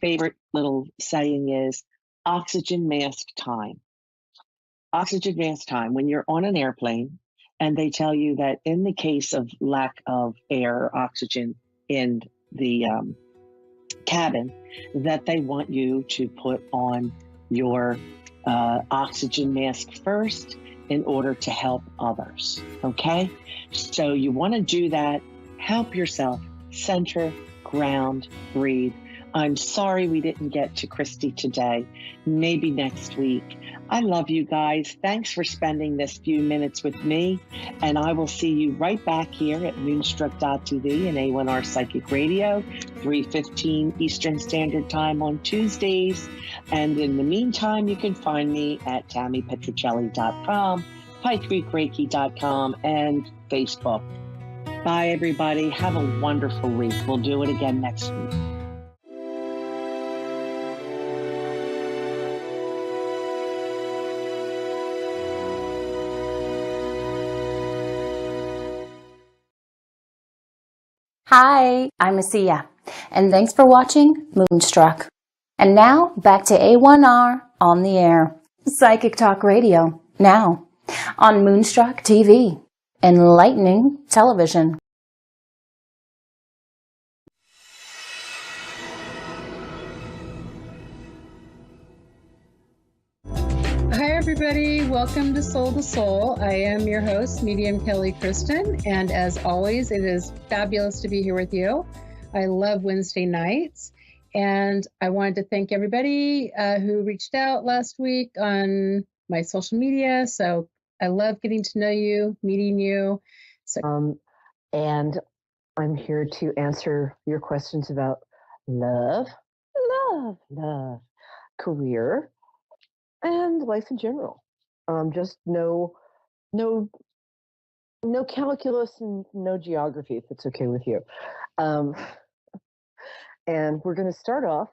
favorite little saying is oxygen mask time. Oxygen mask time. When you're on an airplane and they tell you that in the case of lack of air or oxygen in the cabin, that they want you to put on your oxygen mask first in order to help others. Okay? So you want to do that. Help yourself. Center, ground, breathe. I'm sorry we didn't get to Christy today. Maybe next week. I love you guys. Thanks for spending this few minutes with me. And I will see you right back here at Moonstruck.tv and A1R Psychic Radio, 3:15 Eastern Standard Time on Tuesdays. And in the meantime, you can find me at TammyPetrocelli.com, PikeCreekReiki.com, and Facebook. Bye, everybody. Have a wonderful week. We'll do it again next week. Hi, I'm Asiya, and thanks for watching Moonstruck. And now, back to A1R on the air. Psychic Talk Radio, now, on Moonstruck TV, enlightening television. Hi, everybody. Welcome to Soul to Soul. I am your host, Medium Kelly Kristen, and as always, it is fabulous to be here with you. I love Wednesday nights, and I wanted to thank everybody who reached out last week on my social media. So I love getting to know you, meeting you. And I'm here to answer your questions about love, career, and life in general. Just no calculus and no geography, if it's okay with you. And we're going to start off.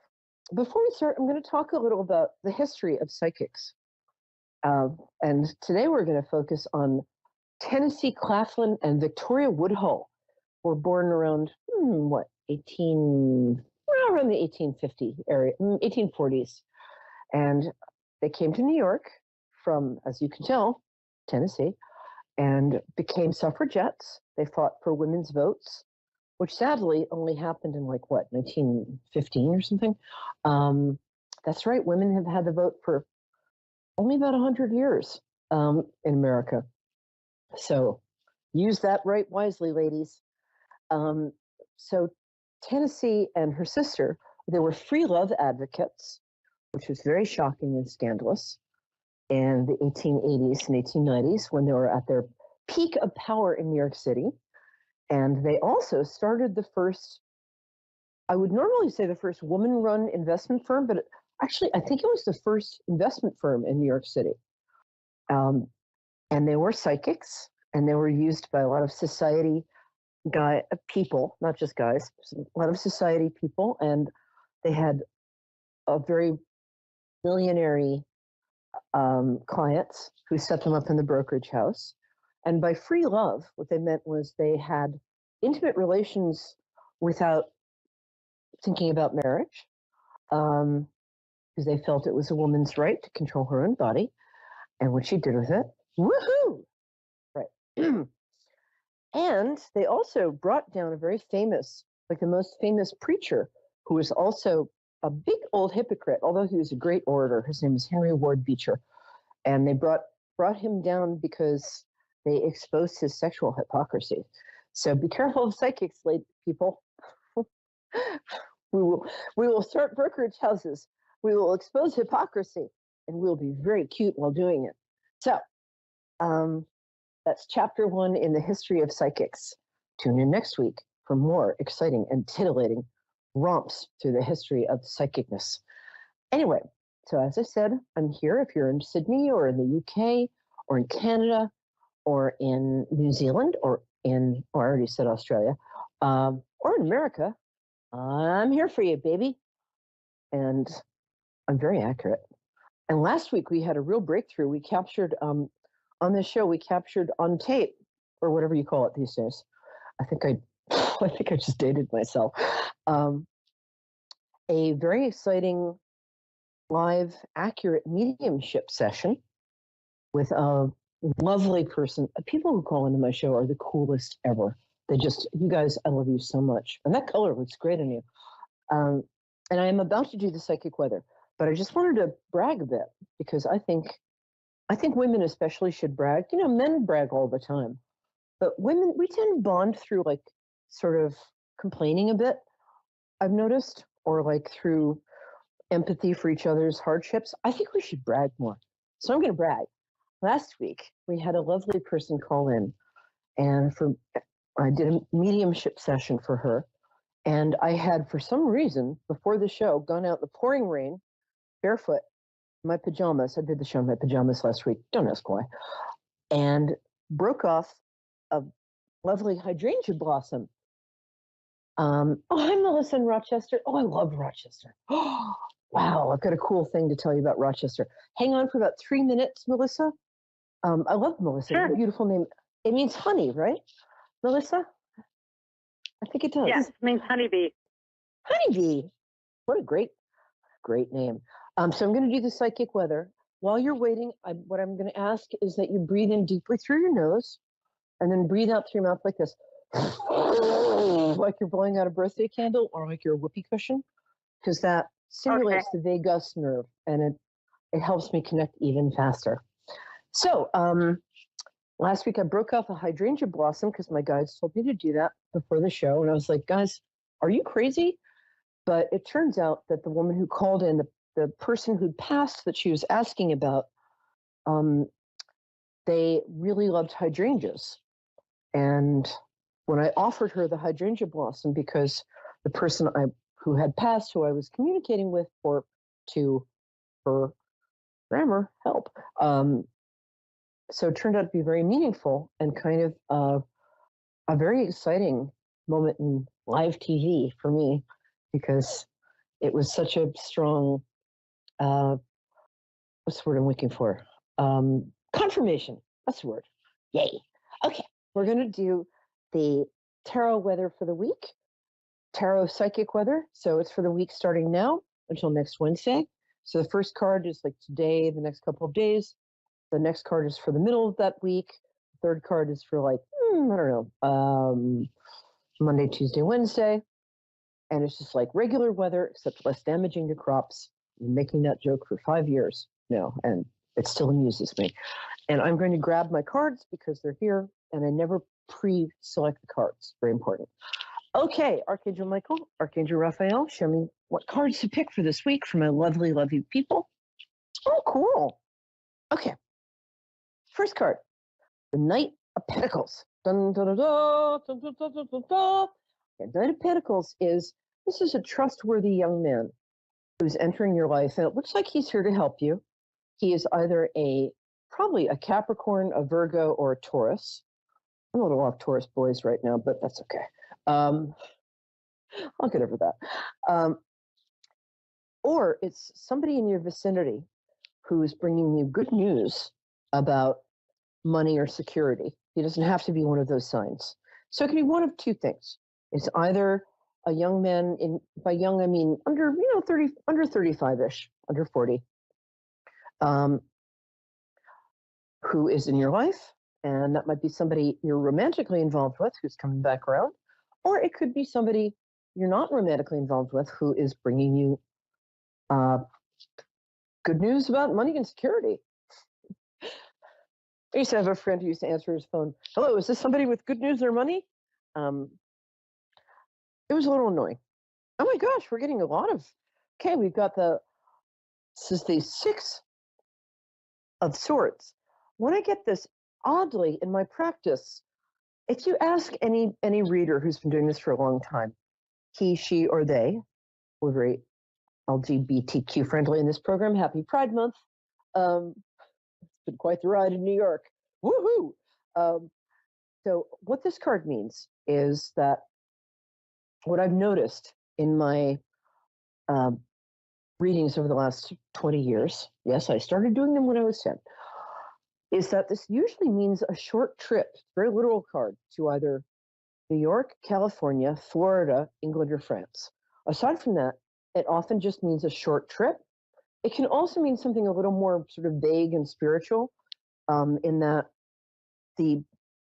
Before we start, I'm going to talk a little about the history of psychics. And today we're going to focus on Tennessee Claflin and Victoria Woodhull. Were born around around the 1850 area, 1840s, and they came to New York from, as you can tell, Tennessee, and became suffragettes. They fought for women's votes, which sadly only happened in 1915 or something. That's right, women have had the vote for only about 100 years in America. So use that right wisely, ladies. So Tennessee and her sister, they were free love advocates, which was very shocking and scandalous in the 1880s and 1890s when they were at their peak of power in New York City. And they also started the first, I would normally say the first woman-run investment firm, but actually I think it was the first investment firm in New York City. And they were psychics, and they were used by a lot of society people, not just guys, a lot of society people, and they had a very millionary clients who set them up in the brokerage house. And by free love, what they meant was they had intimate relations without thinking about marriage, because they felt it was a woman's right to control her own body and what she did with it. Woohoo! Right. And they also brought down a very famous, the most famous preacher, who was also a big old hypocrite, although he was a great orator. His name is Henry Ward Beecher. And they brought him down because they exposed his sexual hypocrisy. So be careful of psychics, people. We will start brokerage houses. We will expose hypocrisy, and we'll be very cute while doing it. So that's chapter 1 in the history of psychics. Tune in next week for more exciting and titillating romps through the history of psychicness. Anyway, so as I said, I'm here if you're in Sydney or in the UK or in Canada or in New Zealand or I already said Australia, or in America. I'm here for you, baby. And I'm very accurate. And last week we had a real breakthrough. We captured, on this show, we captured on tape, or whatever you call it these days. I think I just dated myself. a very exciting live, accurate mediumship session with a lovely person. People who call into my show are the coolest ever. You guys, I love you so much. And that color looks great on you. And I am about to do the psychic weather, but I just wanted to brag a bit because I think women especially should brag. Men brag all the time, but women, we tend to bond through like sort of complaining a bit, I've noticed, or like through empathy for each other's hardships. I think we should brag more. So I'm going to brag. Last week, we had a lovely person call in, and I did a mediumship session for her. And I had, for some reason, before the show, gone out in the pouring rain, barefoot, in my pajamas. I did the show in my pajamas last week. Don't ask why. And broke off a lovely hydrangea blossom. Oh, hi, Melissa in Rochester. Oh, I love Rochester. Oh, wow, I've got a cool thing to tell you about Rochester. Hang on for about 3 minutes, Melissa. I love Melissa. Sure. It's a beautiful name. It means honey, right, Melissa? I think it does. Yes, it means honeybee. Honeybee. What a great name. So I'm going to do the psychic weather. While you're waiting, what I'm going to ask is that you breathe in deeply through your nose and then breathe out through your mouth like this. Like you're blowing out a birthday candle or like you're a whoopee cushion, because that stimulates the vagus nerve and it helps me connect even faster. So last week I broke off a hydrangea blossom because my guides told me to do that before the show. And I was like, guys, are you crazy? But it turns out that the woman who called in, the person who'd passed that she was asking about, they really loved hydrangeas. And when I offered her the hydrangea blossom, because the person who had passed, who I was communicating with for grammar help, so it turned out to be very meaningful and kind of a very exciting moment in live TV for me, because it was such a strong, what's the word I'm looking for? Confirmation. That's the word. Yay. Okay, we're going to do the tarot weather for the week, tarot psychic weather. So it's for the week starting now until next Wednesday. So the first card is like today, the next couple of days. The next card is for the middle of that week. The third card is for like, I don't know, Monday, Tuesday, Wednesday. And it's just like regular weather, except less damaging to crops. I'm making that joke for 5 years now, and it still amuses me. And I'm going to grab my cards because they're here, and I never pre-select the cards. Very important. Okay, Archangel Michael, Archangel Raphael, show me what cards to pick for this week for my lovely, lovely people. Oh, cool. Okay. First card, the Knight of Pentacles. Dun, dun, dun, dun, dun, dun, dun, dun, dun, dun. The Knight of Pentacles this is a trustworthy young man who's entering your life, and it looks like he's here to help you. He is either probably a Capricorn, a Virgo, or a Taurus. I'm a little off Taurus boys right now, but that's okay. I'll get over that. Or it's somebody in your vicinity who is bringing you good news about money or security. He doesn't have to be one of those signs. So it can be one of two things. It's either a young man, by young I mean under 30, under 35-ish, under 40, who is in your life, and that might be somebody you're romantically involved with who's coming back around, or it could be somebody you're not romantically involved with who is bringing you good news about money and security. I used to have a friend who used to answer his phone, "Hello, is this somebody with good news or money?" It was a little annoying. Oh my gosh, we're getting a lot of, okay, we've got this is the Six of Swords. When I get this, oddly, in my practice, if you ask any reader who's been doing this for a long time, he, she, or they, we're very LGBTQ friendly in this program. Happy Pride Month. It's been quite the ride in New York. Woohoo! So what this card means is that what I've noticed in my readings over the last 20 years, yes, I started doing them when I was 10, is that this usually means a short trip, very literal card, to either New York, California, Florida, England, or France. Aside from that, It often just means a short trip. It can also mean something a little more sort of vague and spiritual, in that the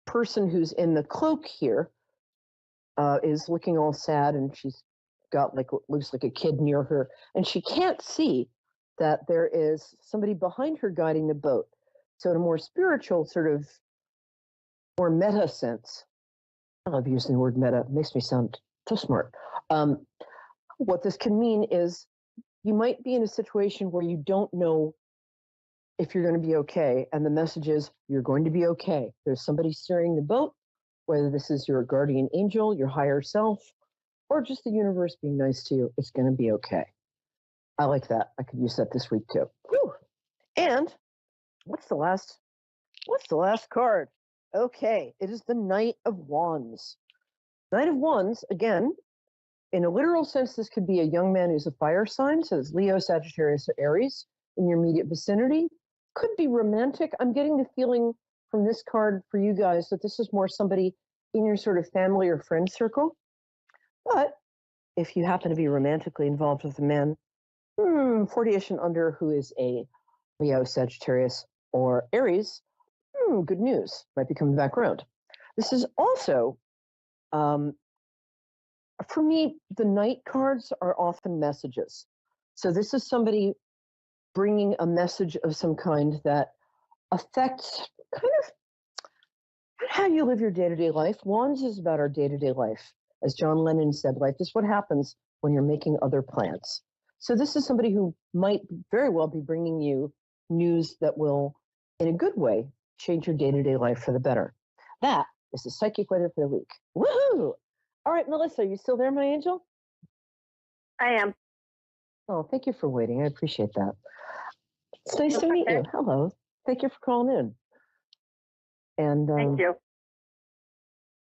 person who's in the cloak here is looking all sad, and she's got like what looks like a kid near her, and she can't see that there is somebody behind her guiding the boat. So in a more spiritual, sort of more meta sense, I love using the word meta, it makes me sound so smart. What this can mean is you might be in a situation where you don't know if you're going to be okay, and the message is you're going to be okay. There's somebody steering the boat, whether this is your guardian angel, your higher self, or just the universe being nice to you. It's going to be okay. I like that. I could use that this week too. Whew. And what's the last card? Okay, it is the Knight of Wands. Knight of Wands, again, in a literal sense, this could be a young man who's a fire sign, so it's Leo, Sagittarius, or Aries in your immediate vicinity. Could be romantic. I'm getting the feeling from this card for you guys that this is more somebody in your sort of family or friend circle. But if you happen to be romantically involved with a man 40-ish and under who is a Leo, Sagittarius, or Aries, good news might be coming back around. This is also, for me, the Knight cards are often messages. So this is somebody bringing a message of some kind that affects kind of how you live your day-to-day life. Wands is about our day-to-day life. As John Lennon said, life is what happens when you're making other plans. So this is somebody who might very well be bringing you news that will, in a good way, change your day-to-day life for the better. That is the psychic weather for the week. Woohoo! All right, Melissa, are you still there, my angel? I am. Oh, thank you for waiting. I appreciate that. It's nice to meet you. Hello. Thank you for calling in. And Thank you.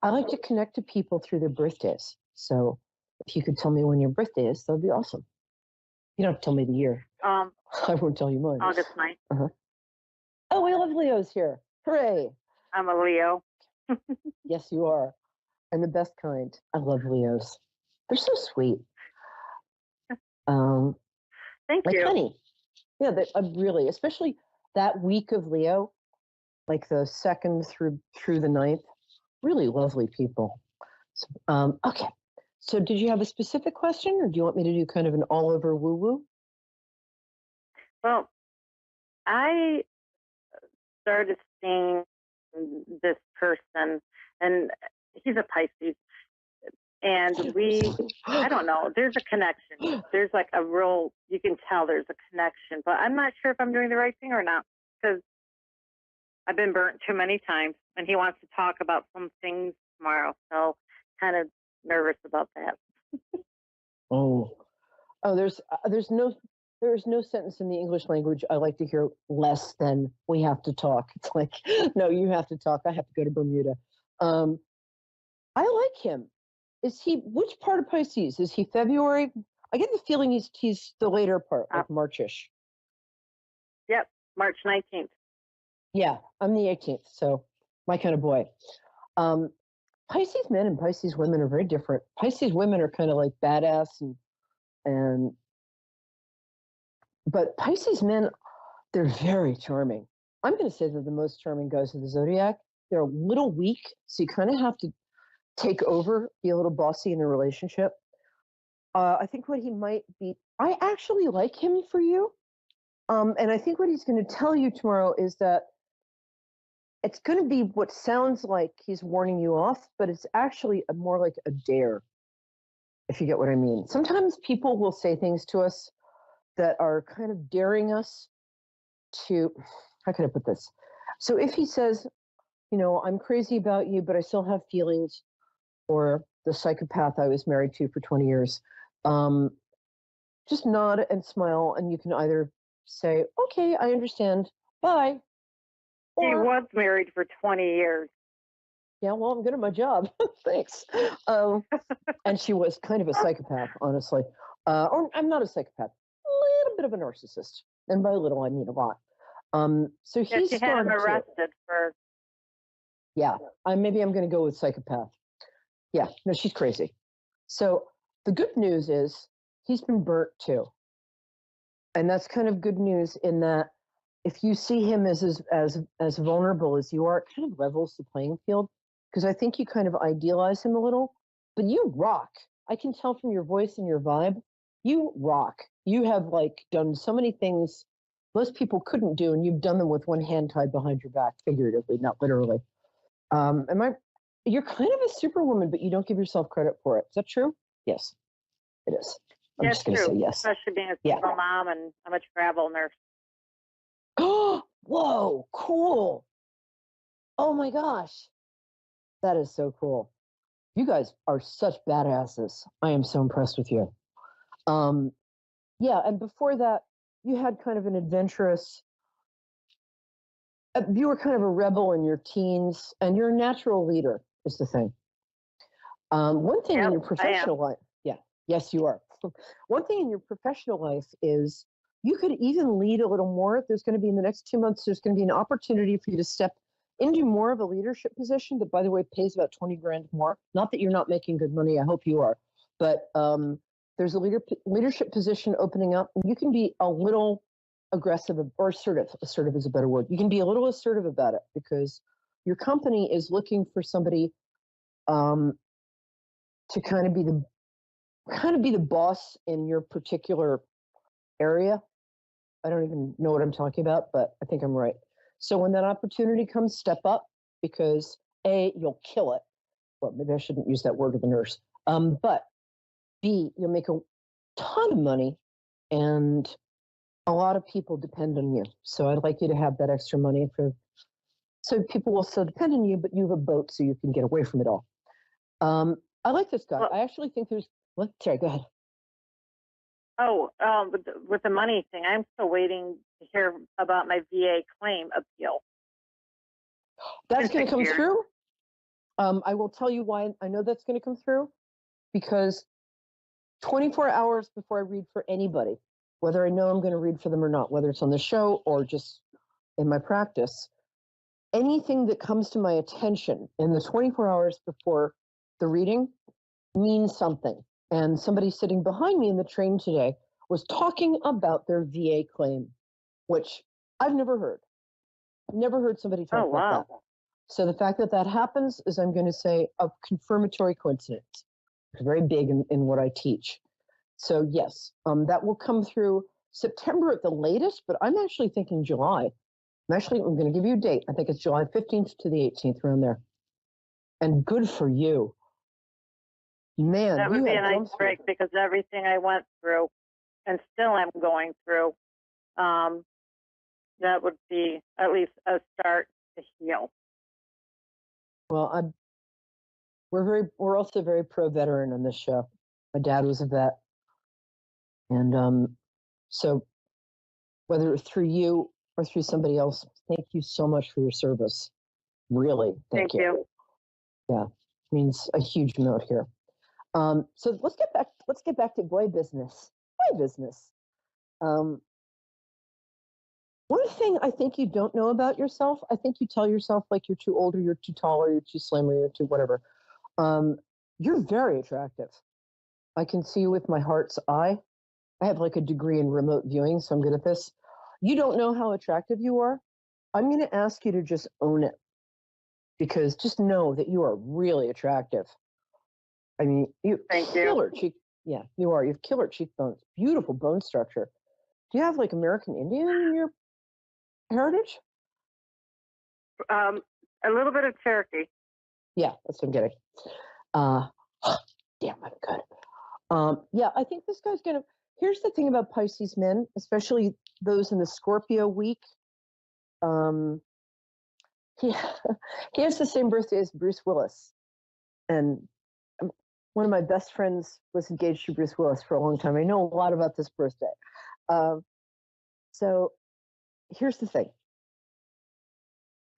I like to connect to people through their birthdays. So if you could tell me when your birthday is, that would be awesome. You don't have to tell me the year. I won't tell you mine. August 9th. Uh-huh. Oh, we love Leos here. Hooray. I'm a Leo. Yes, you are. And the best kind. I love Leos. They're so sweet. Thank like you. honey. Yeah, really, especially that week of Leo, like the 2nd through the 9th, really lovely people. So, okay. So did you have a specific question, or do you want me to do kind of an all-over woo-woo? Well, I started seeing this person, and he's a Pisces. And I don't know, there's a connection. There's like you can tell there's a connection, but I'm not sure if I'm doing the right thing or not, because I've been burnt too many times, and he wants to talk about some things tomorrow. So kind of nervous about that. There's no sentence in the English language I like to hear less than "we have to talk." It's like, no, you have to talk. I have to go to Bermuda. I like him. Is he, which part of Pisces? Is he February? I get the feeling he's the later part, like Marchish. Yep, March 19th. Yeah, I'm the 18th, so my kind of boy. Pisces men and Pisces women are very different. Pisces women are kind of like badass but Pisces men, they're very charming. I'm going to say that the most charming guys of the zodiac. They're a little weak, so you kind of have to take over, be a little bossy in the relationship. I think what he might be, I actually like him for you. And I think what he's going to tell you tomorrow is that it's going to be what sounds like he's warning you off, but it's actually more like a dare, if you get what I mean. Sometimes people will say things to us that are kind of daring us to, how can I put this? So if he says, I'm crazy about you, but I still have feelings, or the psychopath I was married to for 20 years, just nod and smile, and you can either say, okay, I understand, bye. He was married for 20 years. Yeah, well, I'm good at my job. Thanks. And she was kind of a psychopath, honestly. Or I'm not a psychopath, a little bit of a narcissist. And by little, I mean a lot. So yeah, she had him arrested for... Yeah, maybe I'm going to go with psychopath. Yeah, no, she's crazy. So the good news is he's been burnt too. And that's kind of good news in that if you see him as vulnerable as you are, it kind of levels the playing field, because I think you kind of idealize him a little, but you rock. I can tell from your voice and your vibe, you rock. You have like done so many things most people couldn't do, and you've done them with one hand tied behind your back, figuratively, not literally. You're kind of a superwoman, but you don't give yourself credit for it. Is that true? Yes, it is. I'm Yeah, just it's going to true. say yes. Especially being a Yeah. single mom, and I'm a travel nurse. Oh, whoa, cool. Oh my gosh. That is so cool. You guys are such badasses. I am so impressed with you. Yeah, and before that, you had kind of an adventurous, you were kind of a rebel in your teens, and you're a natural leader, is the thing. One thing in your professional life, yeah, yes, you are. One thing in your professional life is you could even lead a little more. There's going to be in the next 2 months, there's going to be an opportunity for you to step into more of a leadership position that, by the way, pays about 20 grand more. Not that you're not making good money. I hope you are. But there's a leadership position opening up, and you can be a little aggressive or assertive. Assertive is a better word. You can be a little assertive about it because your company is looking for somebody to kind of be the boss in your particular area. I don't even know what I'm talking about, but I think I'm right. So when that opportunity comes, step up, because A, you'll kill it. Well, maybe I shouldn't use that word with a nurse. But B, you'll make a ton of money, and a lot of people depend on you. So I'd like you to have that extra money so people will still depend on you, but you have a boat so you can get away from it all. I like this guy. Well, I actually think there's. What? Sorry, go ahead. Oh, with the money thing, I'm still waiting to hear about my VA claim appeal. That's going to come through. I will tell you why I know that's going to come through, because 24 hours before I read for anybody, whether I know I'm going to read for them or not, whether it's on the show or just in my practice, anything that comes to my attention in the 24 hours before the reading means something. And somebody sitting behind me in the train today was talking about their VA claim, which I've never heard. I've never heard somebody talk about that. So the fact that that happens is, I'm going to say, a confirmatory coincidence. It's very big in what I teach. So yes, that will come through September at the latest, but I'm actually thinking July. I'm going to give you a date. I think it's July 15th to the 18th, around there. And good for you. Man, that would be a nice break, because everything I went through and still am going through, that would be at least a start to heal. Well, we're also very pro-veteran on this show. My dad was a vet. And so whether it's through you or through somebody else, thank you so much for your service. Really, thank you. Yeah, means a huge amount here. So let's get back to boy business. Boy business. One thing I think you don't know about yourself, I think you tell yourself like you're too old, or you're too tall, or you're too slim, or you're too whatever. You're very attractive. I can see you with my heart's eye. I have like a degree in remote viewing, so I'm good at this. You don't know how attractive you are. I'm going to ask you to just own it, because just know that you are really attractive. I mean, you killer cheek. Yeah, you are. You have killer cheekbones, beautiful bone structure. Do you have like American Indian in your heritage? A little bit of Cherokee. Yeah, that's what I'm getting. Damn, I'm good. Yeah, I think this guy's gonna. Here's the thing about Pisces men, especially those in the Scorpio week. He he has the same birthday as Bruce Willis, and one of my best friends was engaged to Bruce Willis for a long time. I know a lot about this birthday. So here's the thing.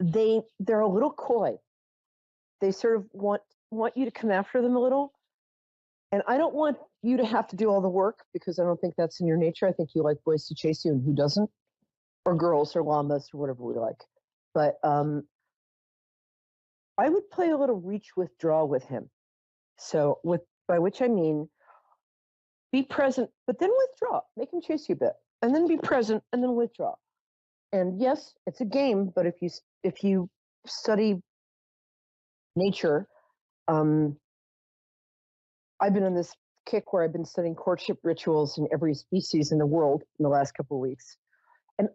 They're a little coy. They sort of want you to come after them a little. And I don't want you to have to do all the work, because I don't think that's in your nature. I think you like boys to chase you, and who doesn't? Or girls or llamas or whatever we like. But I would play a little reach withdraw with him. So by which I mean, be present, but then withdraw. Make him chase you a bit, and then be present, and then withdraw. And yes, it's a game, but if you study nature, I've been on this kick where I've been studying courtship rituals in every species in the world in the last couple of weeks. And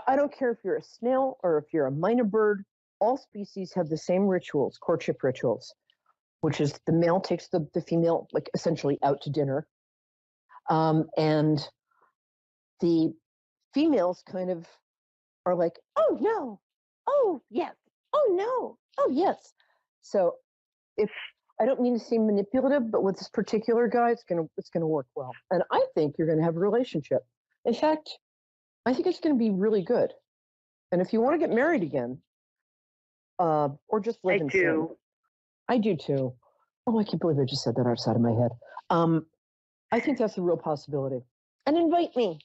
I don't care if you're a snail or if you're a minor bird, all species have the same rituals, courtship rituals, which is the male takes the female, like essentially out to dinner. And the females kind of are like, oh no, oh yes, oh no, oh yes. So if I don't mean to seem manipulative, but with this particular guy, it's gonna work well. And I think you're gonna have a relationship. In fact, I think it's gonna be really good. And if you want to get married again, or just live in sin, I do too. Oh, I can't believe I just said that outside of my head. I think that's a real possibility. And invite me.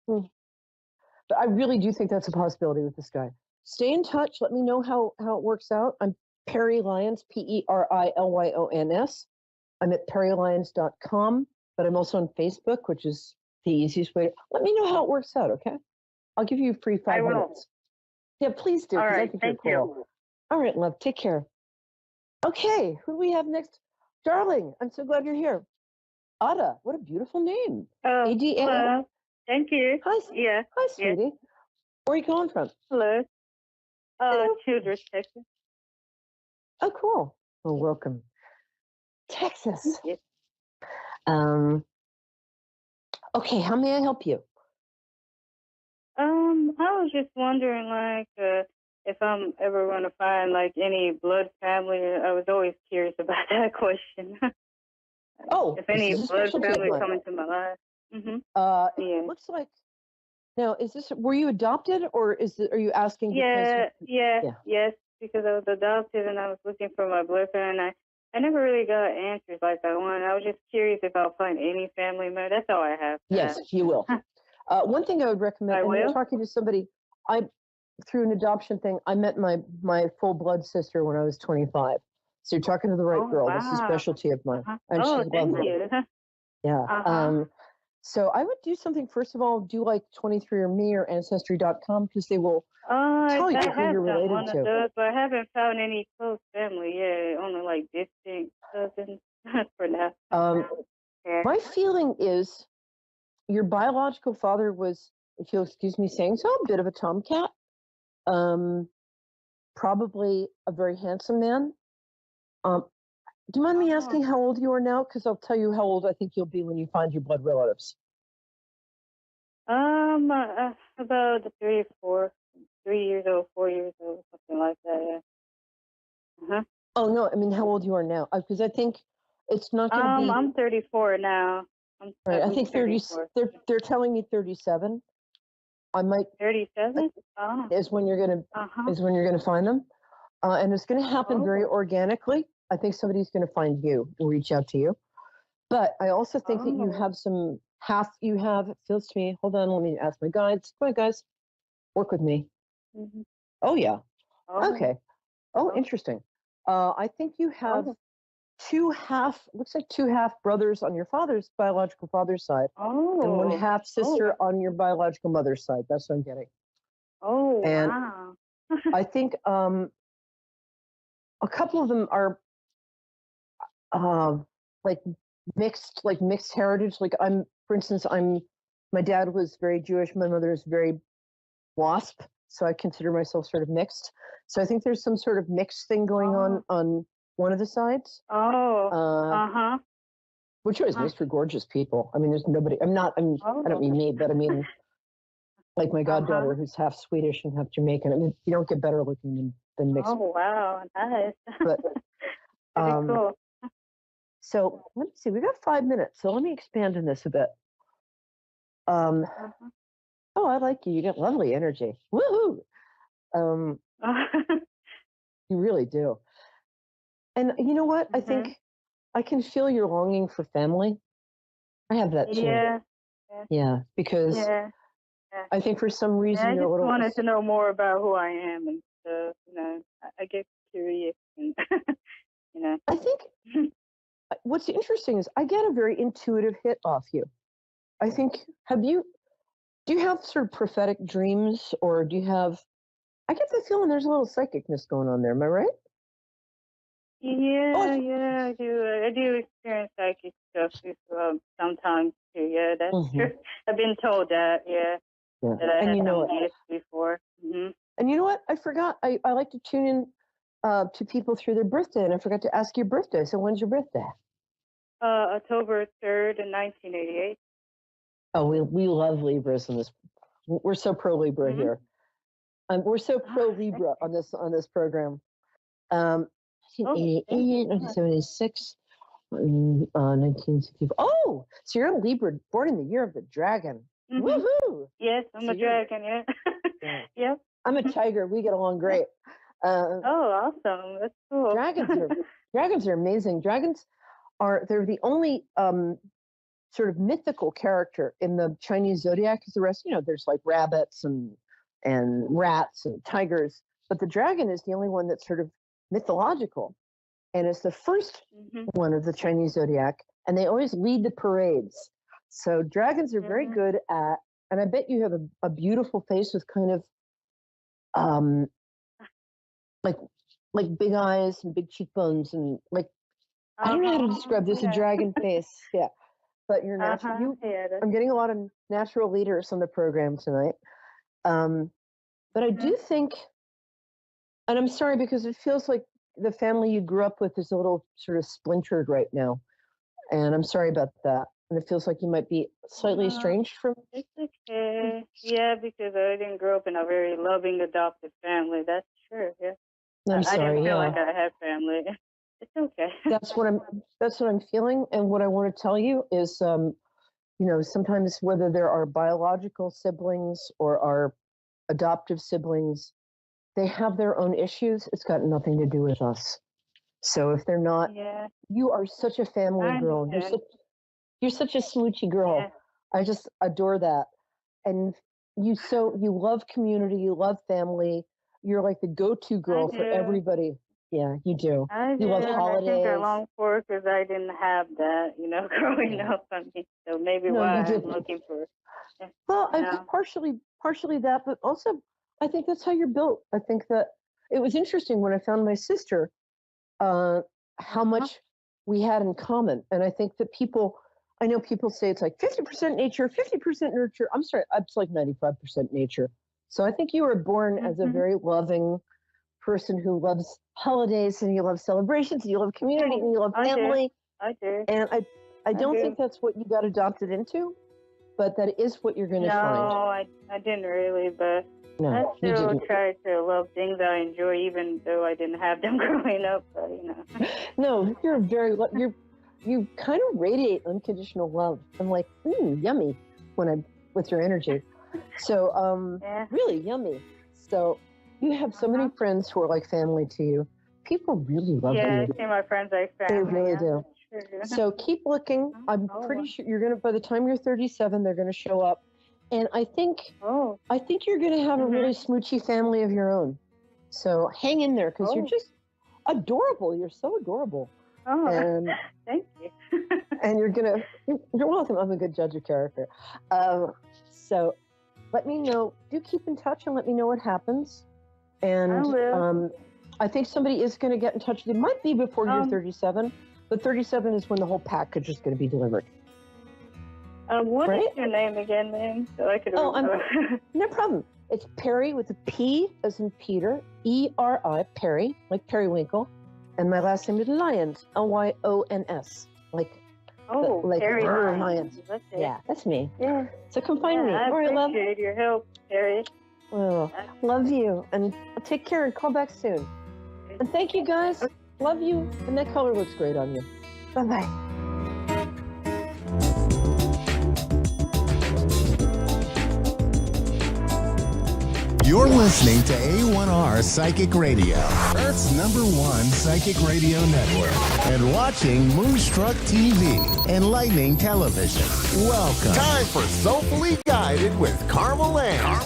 But I really do think that's a possibility with this guy. Stay in touch. Let me know how it works out. I'm Perry Lyons, PERILYONS. I'm at perrylyons.com, but I'm also on Facebook, which is the easiest way. Let me know how it works out, okay? I'll give you a free 5 minutes. Yeah, please do. All I right, think thank you're cool. you. All right, love. Take care. Okay, who do we have next? Darling, I'm so glad you're here. Ada, what a beautiful name. Oh, ADA. hello. Thank you. Hi, Yeah. hi, sweetie. Where are you calling from? Hello. Hello. Childress, Texas. Oh, cool. Well, welcome. Texas. Yes. Okay, how may I help you? I was just wondering, like, if I'm ever going to find, like, any blood family. I was always curious about that question. Oh, if any this is a blood specialty of family mine. come into my life. Yeah. It looks like. Now, were you adopted, or are you asking? Yes, because I was adopted and I was looking for my blood family, and I never really got answers like I wanted. I was just curious if I'll find any family member. That's all I have. Yes, you will. One thing I would recommend, and you're talking to somebody, through an adoption thing, I met my full blood sister when I was 25. So you're talking to the right girl. Wow. This is a specialty of mine. And she's thank lovely. you. Yeah. So I would do something, first of all, do like 23andMe or Ancestry.com, because they will tell you who you're related to. Those, but I haven't found any close family yet. Only like distant cousins for now. My feeling is your biological father was, if you'll excuse me saying so, a bit of a tomcat. Probably a very handsome man. Do you mind me asking how old you are now? Because I'll tell you how old I think you'll be when you find your blood relatives. About 3 years old, 4 years old, something like that. Yeah. Oh no, I mean how old you are now? Because I think it's not going to be. I'm 34 now. Right, I think 30. They're telling me 37. I might. 37 is when you're gonna find them, and it's going to happen very organically. I think somebody's going to find you and reach out to you. But I also think that you have it feels to me, hold on, let me ask my guides. Come on, guys, work with me. Oh, yeah. Okay. Oh, interesting. I think you have looks like two half brothers on your biological father's side. And one half sister on your biological mother's side. That's what I'm getting. And wow. I think a couple of them are like mixed heritage. Like for instance, my dad was very Jewish. My mother is very WASP. So I consider myself sort of mixed. So I think there's some sort of mixed thing going on one of the sides. Which always makes for gorgeous people. I mean, there's nobody, I don't mean me, but I mean, like my goddaughter who's half Swedish and half Jamaican. I mean, you don't get better looking than mixed. Oh, wow. Nice. But, pretty cool. So let me see, we got 5 minutes. So let me expand on this a bit. Oh, I like you. You got lovely energy. Woohoo! You really do. And you know what? I think I can feel your longing for family. I have that too. Yeah, because I think for some reason I you're a little. wanted to know more about who I am and stuff. You know, I get curious, and you know. I think what's interesting is I get a very intuitive hit off you. I think, do you have sort of prophetic dreams, or do you have, I get the feeling there's a little psychicness going on there. Am I right? Yeah, Oh, yeah, I do. I do experience psychic stuff sometimes too. Yeah, that's true. I've been told that. Yeah, yeah. that I And had you know some what? gifts before. And you know what? I forgot. I like to tune in to people through their birthday, and I forgot to ask your birthday. So when's your birthday? October 3rd, in 1988. Oh, we love Libras in this. We're so pro Libra here. We're so pro Libra on this program. 1988, 1976, 1964. Oh, so you're a Libra, born in the year of the dragon. Woohoo! Yes, I'm a dragon. Yeah. Yep. I'm a tiger. We get along great. Oh, awesome! That's cool. Dragons are amazing. They're the only sort of mythical character in the Chinese zodiac. Because the rest, there's like rabbits and rats and tigers, but the dragon is the only one that's sort of mythological, and it's the first one of the Chinese zodiac, and they always lead the parades. So dragons are very good at, and I bet you have a beautiful face with kind of like big eyes and big cheekbones, and like I don't know how to describe this, a dragon face. Yeah. But you're natural. I'm getting a lot of natural leaders on the program tonight. But I do think, and I'm sorry because it feels like the family you grew up with is a little sort of splintered right now. And I'm sorry about that. And it feels like you might be slightly estranged from. It's okay. Yeah, because I didn't grow up in a very loving adopted family. That's true. Yeah. I'm sorry. I didn't feel like I had family. It's okay. That's what I'm feeling. And what I want to tell you is, sometimes whether there are biological siblings or are adoptive siblings, they have their own issues. It's got nothing to do with us. So if they're not, you are such a family girl. You're such a smoochy girl. Yeah. I just adore that. And you love community, you love family. You're like the go-to girl for everybody. Yeah, you do. You love holidays. I think I long for it because I didn't have that, growing up. I mean, so maybe why I'm looking for. Well, I think partially that, but also I think that's how you're built. I think that it was interesting when I found my sister, how much we had in common. And I think that I know people say it's like 50% nature, 50% nurture. I'm sorry, it's like 95% nature. So I think you were born as a very loving person who loves holidays, and you love celebrations, and you love community, and you love family. I do. And I don't think that's what you got adopted into, but that is what you're going to find. No, I didn't really, but I still try to love things I enjoy, even though I didn't have them growing up. But, No, you kind of radiate unconditional love. I'm like, yummy with your energy. So, really yummy. So you have so many friends who are like family to you. People really love you. Yeah, I see my friends like family. They really do. Sure. So keep looking. I'm pretty sure you're gonna. By the time you're 37, they're gonna show up, and I think you're gonna have a really smoochy family of your own. So hang in there because you're just adorable. You're so adorable. Oh, and, thank you. And you're welcome. I'm a good judge of character. So let me know. Do keep in touch and let me know what happens. And I will. I think somebody is going to get in touch with you. It might be before you're 37, but 37 is when the whole package is going to be delivered. What is your name again, ma'am? So I could no problem. It's Perry with a P as in Peter, E-R-I, Perry, like periwinkle. And my last name is Lyons, Lyons, like Perry Lyons. Yeah, that's me. Yeah. So come find me. I All right, love. appreciate your help, Perry. Oh, love you. And take care and call back soon. And thank you, guys. Love you. And that color looks great on you. Bye-bye. You're listening to A1R Psychic Radio, Earth's #1 psychic radio network, and watching Moonstruck TV, Enlightening Television. Welcome. Time for Soulfully Guided with Carmel Ann.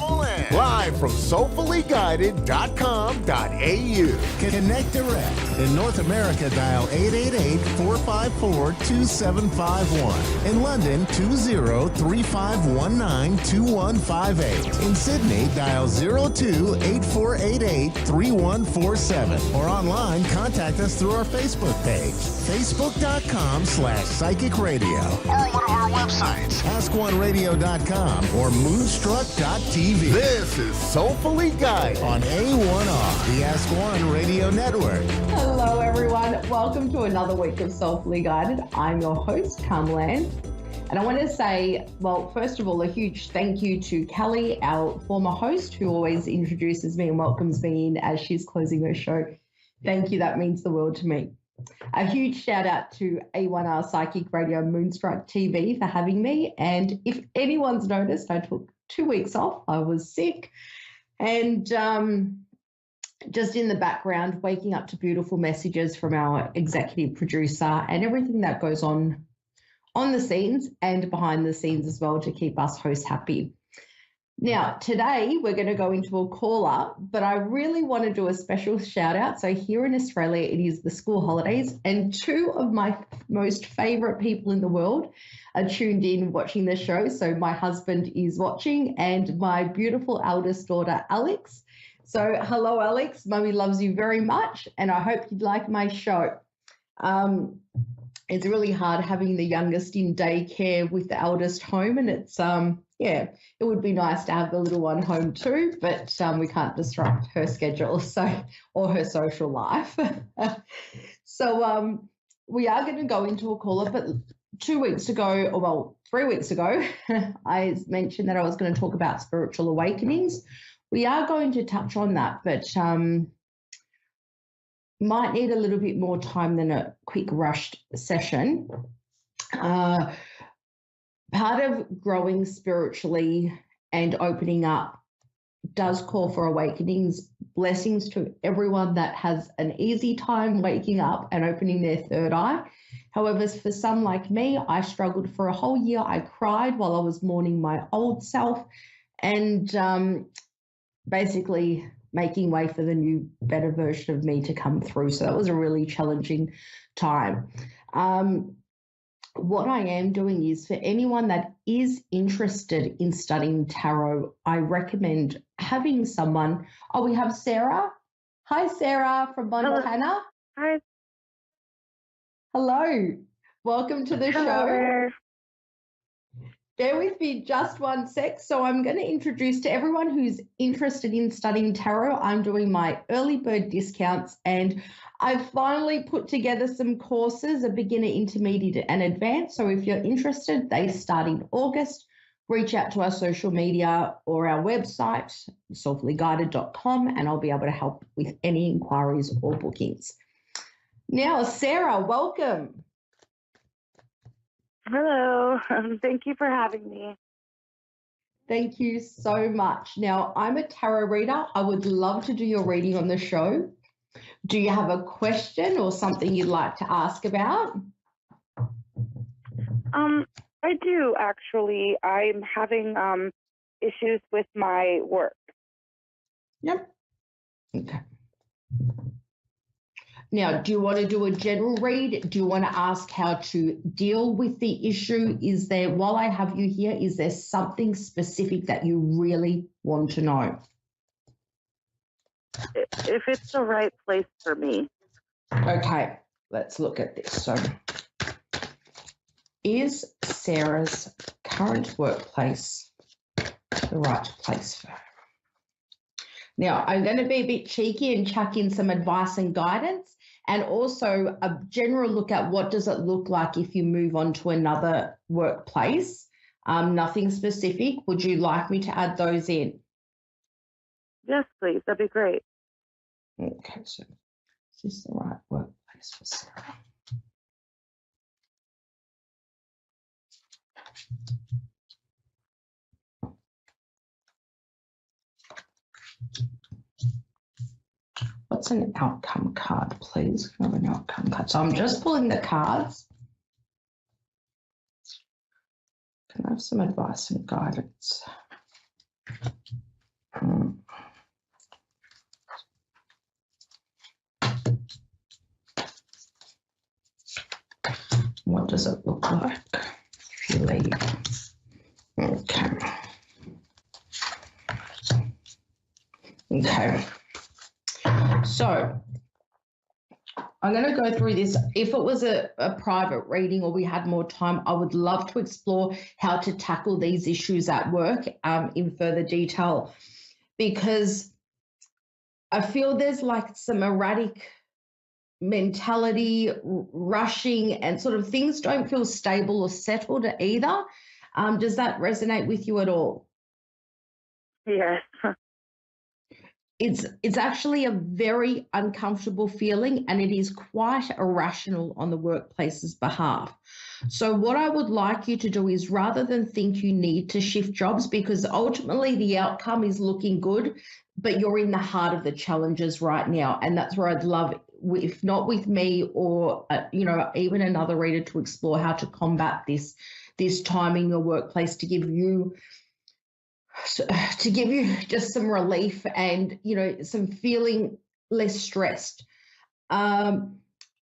Live from soulfullyguided.com.au. Connect direct. In North America, dial 888-454-2751. In London, 20-3519-2158. In Sydney, dial 02-8488-3147. Or online, contact us through our Facebook page, facebook.com/psychic radio. Or one of our websites, askoneradio.com or moonstruck.tv. This is Soulfully Guided on A1R, the Ask One Radio Network. Hello, everyone. Welcome to another week of Soulfully Guided. I'm your host, Carmel Ann. And I want to say, well, first of all, a huge thank you to Kelly, our former host, who always introduces me and welcomes me in as she's closing her show. Thank you. That means the world to me. A huge shout out to A1R Psychic Radio Moonstruck TV for having me. And if anyone's noticed, I took 2 weeks off. I was sick. And just in the background, waking up to beautiful messages from our executive producer and everything that goes on the scenes and behind the scenes as well to keep us hosts happy. Now, today we're going to go into a call-up, but I really want to do a special shout-out. So here in Australia, it is the school holidays, and two of my most favourite people in the world are tuned in watching the show. So my husband is watching and my beautiful eldest daughter, Alex. So hello, Alex. Mummy loves you very much, and I hope you'd like my show. It's really hard having the youngest in daycare with the eldest home, and it's it would be nice to have the little one home too, but we can't disrupt her schedule or her social life. So we are going to go into a call-up, but 2 weeks ago, or well, 3 weeks ago, I mentioned that I was going to talk about spiritual awakenings. We are going to touch on that, but might need a little bit more time than a quick rushed session. Part of growing spiritually and opening up does call for awakenings. Blessings to everyone that has an easy time waking up and opening their third eye. However, for some like me, I struggled for a whole year. I cried while I was mourning my old self and basically making way for the new, better version of me to come through. So that was a really challenging time. What I am doing is, for anyone that is interested in studying tarot, I recommend having someone. Oh, we have Sarah. Hi, Sarah from Montana. Hi. Hello. Welcome to the show. Bear with me just 1 sec. So I'm going to introduce to everyone who's interested in studying tarot. I'm doing my early bird discounts, and I've finally put together some courses, a beginner, intermediate and advanced. So if you're interested, they start in August. Reach out to our social media or our website, soulfullyguided.com, and I'll be able to help with any inquiries or bookings. Now, Sarah, welcome. Hello. Thank you for having me. Thank you so much. Now, I'm a tarot reader. I would love to do your reading on the show. Do you have a question or something you'd like to ask about? I do, actually. I'm having issues with my work. Yep. Okay. Now, do you want to do a general read? Do you want to ask how to deal with the issue? Is there, while I have you here, is there something specific that you really want to know? If it's the right place for me. Okay, let's look at this. So, is Sarah's current workplace the right place for her? Now, I'm going to be a bit cheeky and chuck in some advice and guidance, and also a general look at what does it look like if you move on to another workplace. Nothing specific. Would you like me to add those in? Yes, please. That'd be great. Okay, so is this the right workplace for Sarah? What's an outcome card, please? Can I have an outcome card? So I'm just pulling the cards. Can I have some advice and guidance? What does it look like if you leave? Okay. Okay. So I'm going to go through this. If it was a private reading or we had more time, I would love to explore how to tackle these issues at work in further detail, because I feel there's like some erratic mentality, rushing, and sort of things don't feel stable or settled either. Does that resonate with you at all? Yes. It's actually a very uncomfortable feeling, and it is quite irrational on the workplace's behalf. So what I would like you to do is, rather than think you need to shift jobs, because ultimately the outcome is looking good, but you're in the heart of the challenges right now. And that's where I'd love, if not with me or, even another reader, to explore how to combat this time in your workplace to give you just some relief and, some feeling less stressed.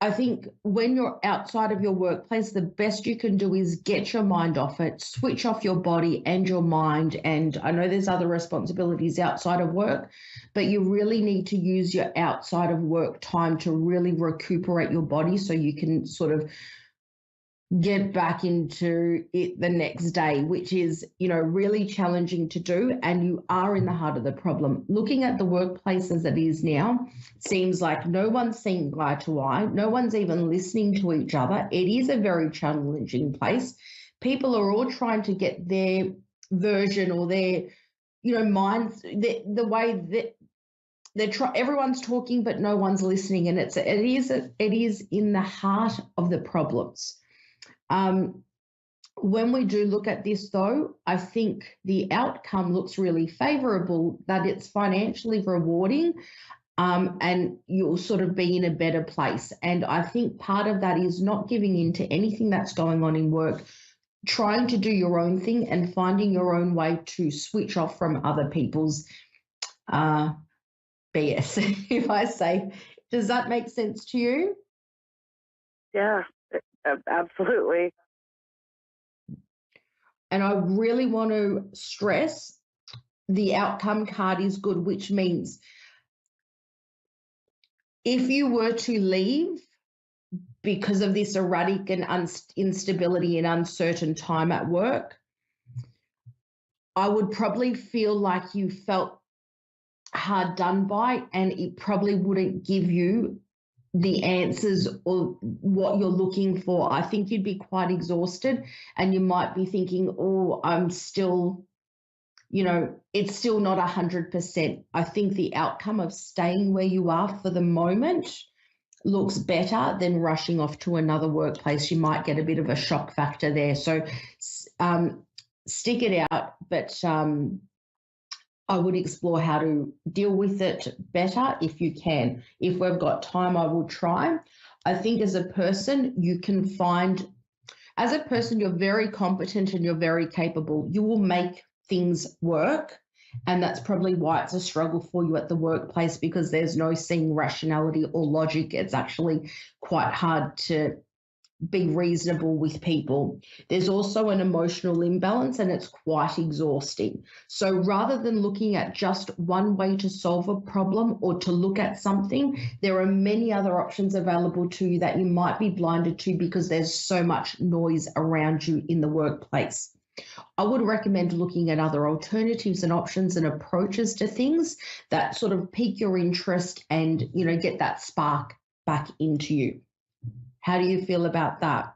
I think when you're outside of your workplace, the best you can do is get your mind off it, switch off your body and your mind. And I know there's other responsibilities outside of work, but you really need to use your outside of work time to really recuperate your body so you can sort of get back into it the next day, which is, really challenging to do. And you are in the heart of the problem. Looking at the workplace as it is now, seems like no one's seeing eye to eye. No one's even listening to each other. It is a very challenging place. People are all trying to get their version or their, minds, the way that everyone's talking, but no one's listening. And it is in the heart of the problems. When we do look at this, though, I think the outcome looks really favorable, that it's financially rewarding, and you'll sort of be in a better place. And I think part of that is not giving in to anything that's going on in work, trying to do your own thing and finding your own way to switch off from other people's BS, if I say. Does that make sense to you? Yeah, absolutely. And I really want to stress the outcome card is good, which means if you were to leave because of this erratic and instability and uncertain time at work, I would probably feel like you felt hard done by, and it probably wouldn't give you the answers or what you're looking for. I think you'd be quite exhausted, and you might be thinking, oh, I'm still, it's still not 100%. I think the outcome of staying where you are for the moment looks better than rushing off to another workplace. You might get a bit of a shock factor there. So stick it out, but I would explore how to deal with it better if you can. If we've got time, I will try. I think as a person, you're very competent and you're very capable. You will make things work. And that's probably why it's a struggle for you at the workplace, because there's no seeing rationality or logic. It's actually quite hard to be reasonable with people. There's also an emotional imbalance, and it's quite exhausting. So rather than looking at just one way to solve a problem or to look at something, there are many other options available to you that you might be blinded to because there's so much noise around you in the workplace. I would recommend looking at other alternatives and options and approaches to things that sort of pique your interest and, get that spark back into you. How do you feel about that?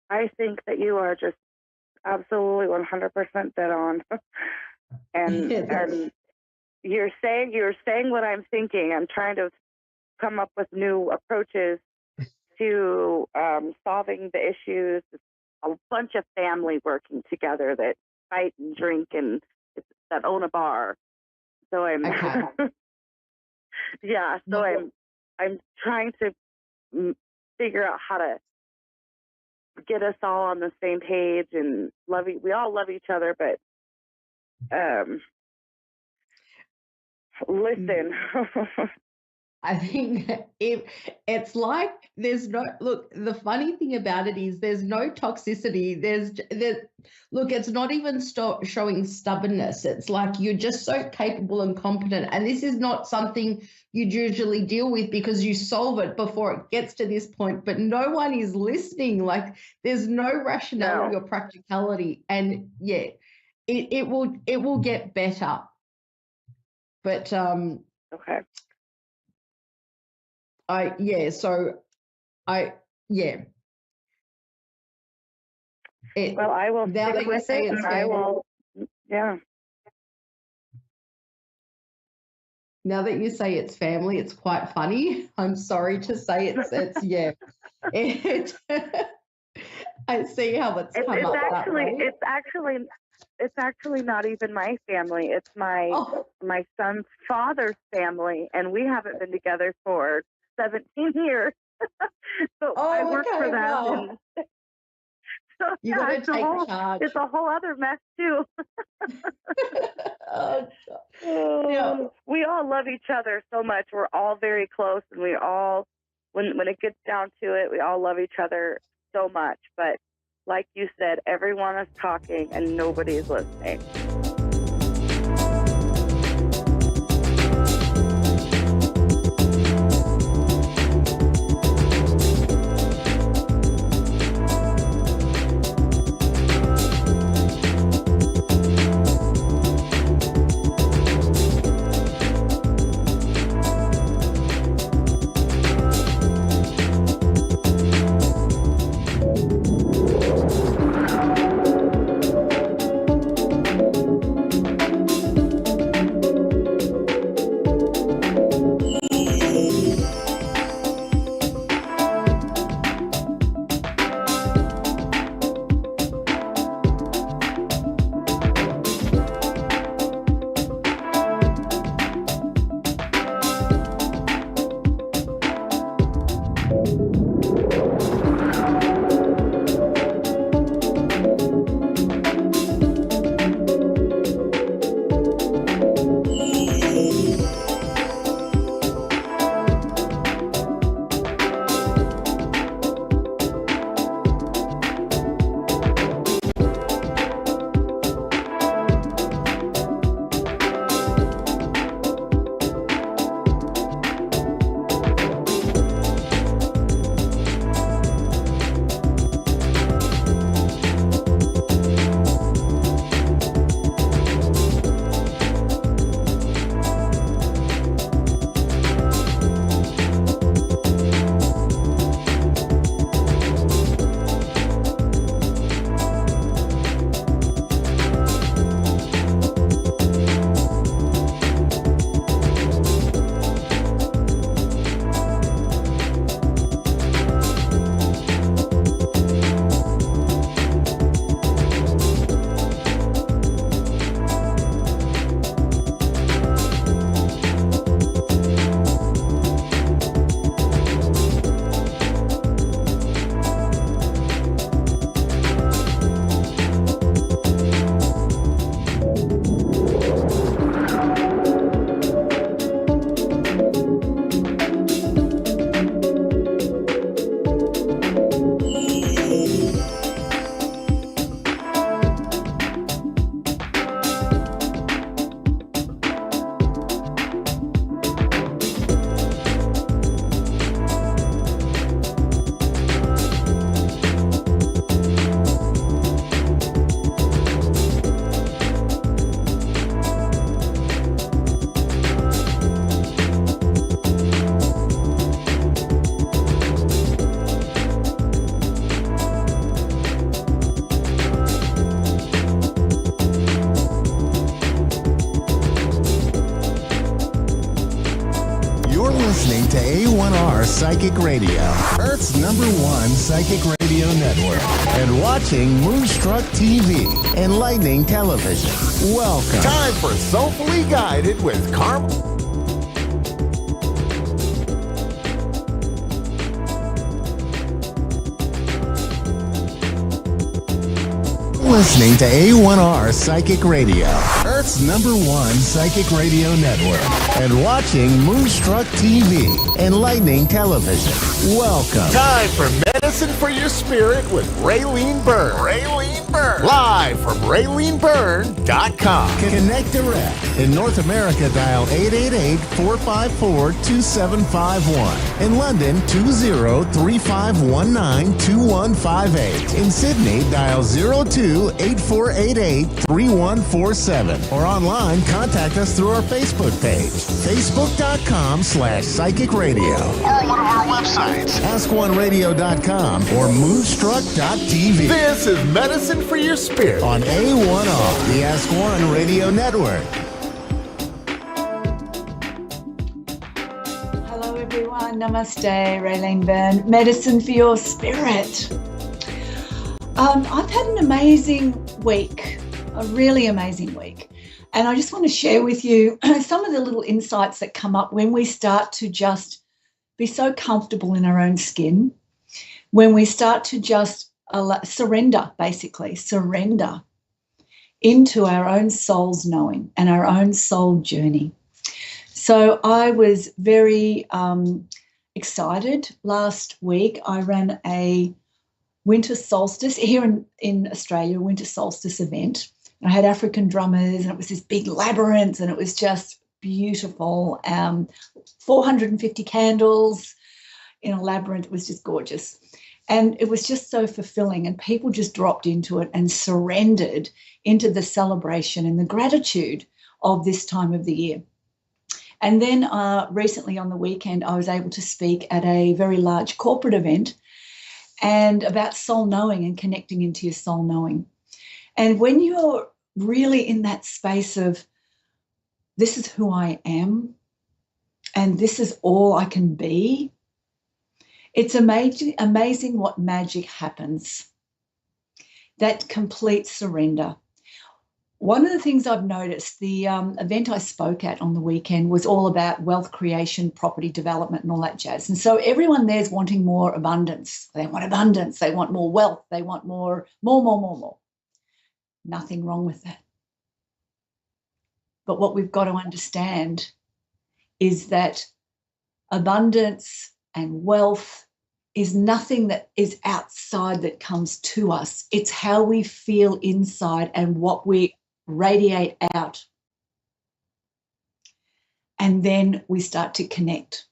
I think that you are just absolutely 100% dead on. and you're saying what I'm thinking. I'm trying to come up with new approaches to solving the issues. It's a bunch of family working together that fight and drink and that own a bar. So I'm Okay. yeah. So I'm trying to figure out how to get us all on the same page and we all love each other, but listen. I think it's like there's no look. The funny thing about it is there's no toxicity. Look. It's not even showing stubbornness. It's like you're just so capable and competent, and this is not something you'd usually deal with because you solve it before it gets to this point. But no one is listening. Like there's no rationality or practicality, and yeah, it will get better. But Okay. yeah. Well, I will now that stick you with say it. it's And I will. Yeah. Now that you say it's family, it's quite funny. I'm sorry to say it's yeah. I see how it's come up that way. It's actually not even my family. It's my son's father's family, and we haven't been together for 17 years. So I work for them. Wow. And so You got to take charge. It's a whole other mess too. We all love each other so much. We're all very close, and we all, when it gets down to it, we all love each other so much. But like you said, everyone is talking and nobody's listening. listening to A1R Psychic Radio, Earth's #1 psychic radio network, and watching Moonstruck TV, enlightening television. Welcome. Time for Soulfully Guided with Carmen. Listening to A1R Psychic Radio, Earth's #1 psychic radio network, and watching Moonstruck TV, enlightening television. Welcome. Time for Medicine for Your Spirit with Raylene Byrne. Raylene Byrne. Live from RayleneByrne.com. Connect direct. In North America, dial 888-454-2751. In London, 20-3519-2158. In Sydney, dial 02-8488-3147. Or online, contact us through our Facebook page, facebook.com/psychic radio. Or one of our websites, askoneradio.com or moonstruck.tv. This is Medicine for Your Spirit on A1R, the Ask One Radio Network. Hello everyone, namaste, Raylene Byrne, Medicine for Your Spirit. I've had an amazing week, a really amazing week. And I just want to share with you some of the little insights that come up when we start to just be so comfortable in our own skin, when we start to just surrender into our own soul's knowing and our own soul journey. So I was very excited. Last week I ran a winter solstice here in Australia, a winter solstice event. I had African drummers and it was this big labyrinth and it was just beautiful. 450 candles in a labyrinth. It was just gorgeous. And it was just so fulfilling, and people just dropped into it and surrendered into the celebration and the gratitude of this time of the year. And then recently on the weekend, I was able to speak at a very large corporate event and about soul knowing and connecting into your soul knowing. And when you're really in that space of, this is who I am and this is all I can be, it's amazing what magic happens. That complete surrender. One of the things I've noticed, the event I spoke at on the weekend was all about wealth creation, property development and all that jazz. And so everyone there's wanting more abundance. They want abundance. They want more wealth. They want more. Nothing wrong with that. But what we've got to understand is that abundance and wealth is nothing that is outside that comes to us. It's how we feel inside and what we radiate out. And then we start to connect.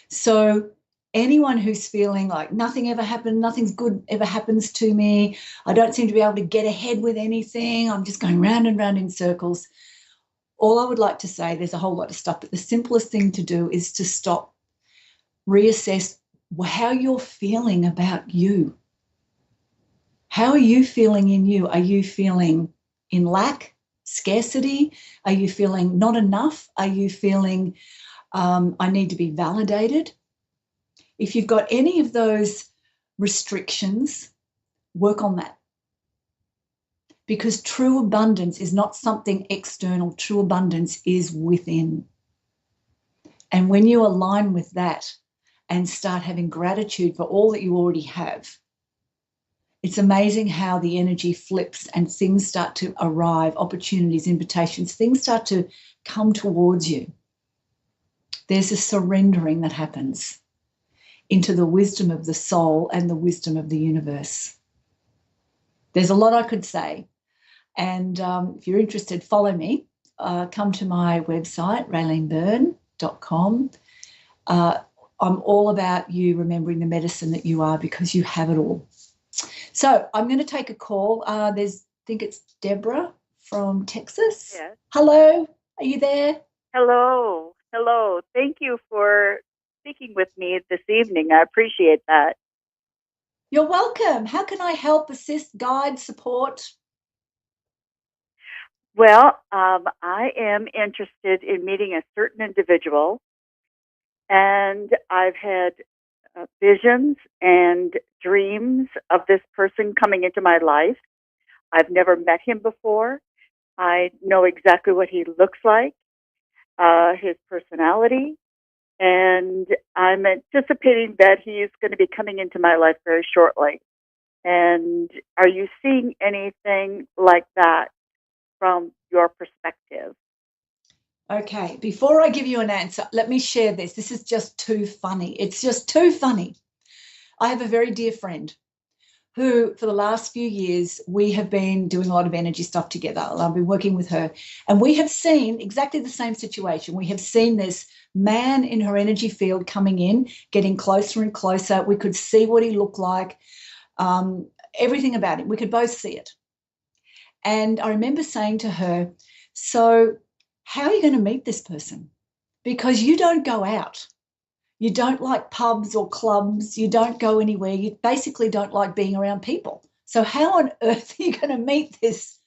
So anyone who's feeling like nothing ever happened, nothing's good ever happens to me, I don't seem to be able to get ahead with anything, I'm just going round and round in circles. All I would like to say, there's a whole lot of stuff, but the simplest thing to do is to stop, reassess how you're feeling about you. How are you feeling in you? Are you feeling in lack, scarcity? Are you feeling not enough? Are you feeling I need to be validated? If you've got any of those restrictions, work on that. Because true abundance is not something external. True abundance is within. And when you align with that and start having gratitude for all that you already have, it's amazing how the energy flips and things start to arrive, opportunities, invitations, things start to come towards you. There's a surrendering that happens into the wisdom of the soul and the wisdom of the universe. There's a lot I could say. And if you're interested, follow me. Come to my website, RayleneByrne.com. I'm all about you remembering the medicine that you are, because you have it all. So I'm going to take a call. I think it's Deborah from Texas. Yes. Hello, are you there? Hello. Thank you for speaking with me this evening. I appreciate that. You're welcome. How can I help, assist, guide, support? Well, I am interested in meeting a certain individual, And I've had visions and dreams of this person coming into my life. I've never met him before. I know exactly what he looks like, his personality, and I'm anticipating that he's going to be coming into my life very shortly. And are you seeing anything like that from your perspective? Okay, before I give you an answer, let me share this. This is just too funny. It's just too funny. I have a very dear friend who, for the last few years, we have been doing a lot of energy stuff together. I've been working with her, and we have seen exactly the same situation. We have seen this man in her energy field coming in, getting closer and closer. We could see what he looked like, everything about him. We could both see it. And I remember saying to her, so how are you going to meet this person? Because you don't go out. You don't like pubs or clubs. You don't go anywhere. You basically don't like being around people. So how on earth are you going to meet this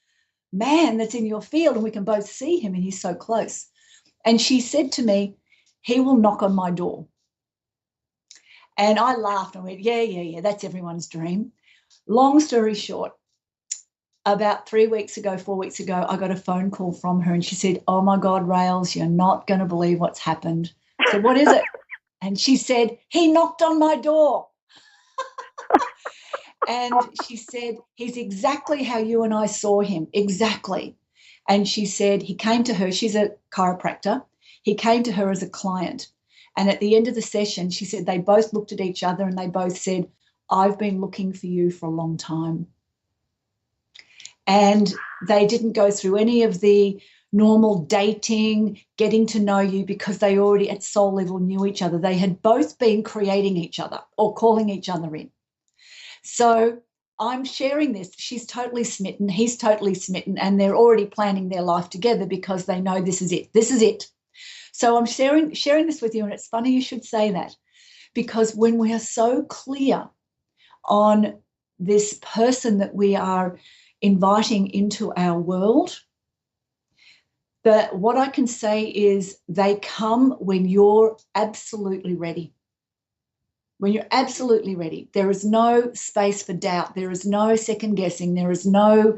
man that's in your field and we can both see him and he's so close? And she said to me, he will knock on my door. And I laughed and went, yeah, that's everyone's dream. Long story short, about 4 weeks ago, I got a phone call from her and she said, oh my God, Rails, you're not going to believe what's happened. I said, what is it? And she said, he knocked on my door. And she said, he's exactly how you and I saw him, exactly. And she said, he came to her, she's a chiropractor, he came to her as a client. And at the end of the session, she said they both looked at each other and they both said, I've been looking for you for a long time. And they didn't go through any of the normal dating, getting to know you, because they already at soul level knew each other. They had both been creating each other or calling each other in. So I'm sharing this. She's totally smitten. He's totally smitten. And they're already planning their life together because they know this is it. This is it. So I'm sharing this with you. And it's funny you should say that, because when we are so clear on this person that we are inviting into our world, that what I can say is they come when you're absolutely ready. When you're absolutely ready. There is no space for doubt. There is no second guessing. There is no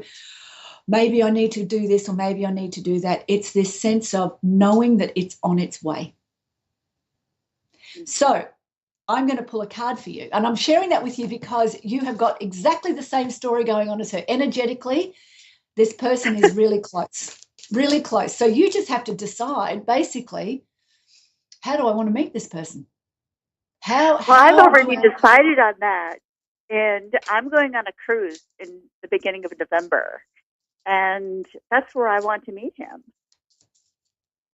maybe I need to do this or maybe I need to do that. It's this sense of knowing that it's on its way. So I'm going to pull a card for you. And I'm sharing that with you because you have got exactly the same story going on as her. Energetically, this person is really close, really close. So you just have to decide, basically, how do I want to meet this person? Well, I've already decided on that. And I'm going on a cruise in the beginning of November. And that's where I want to meet him.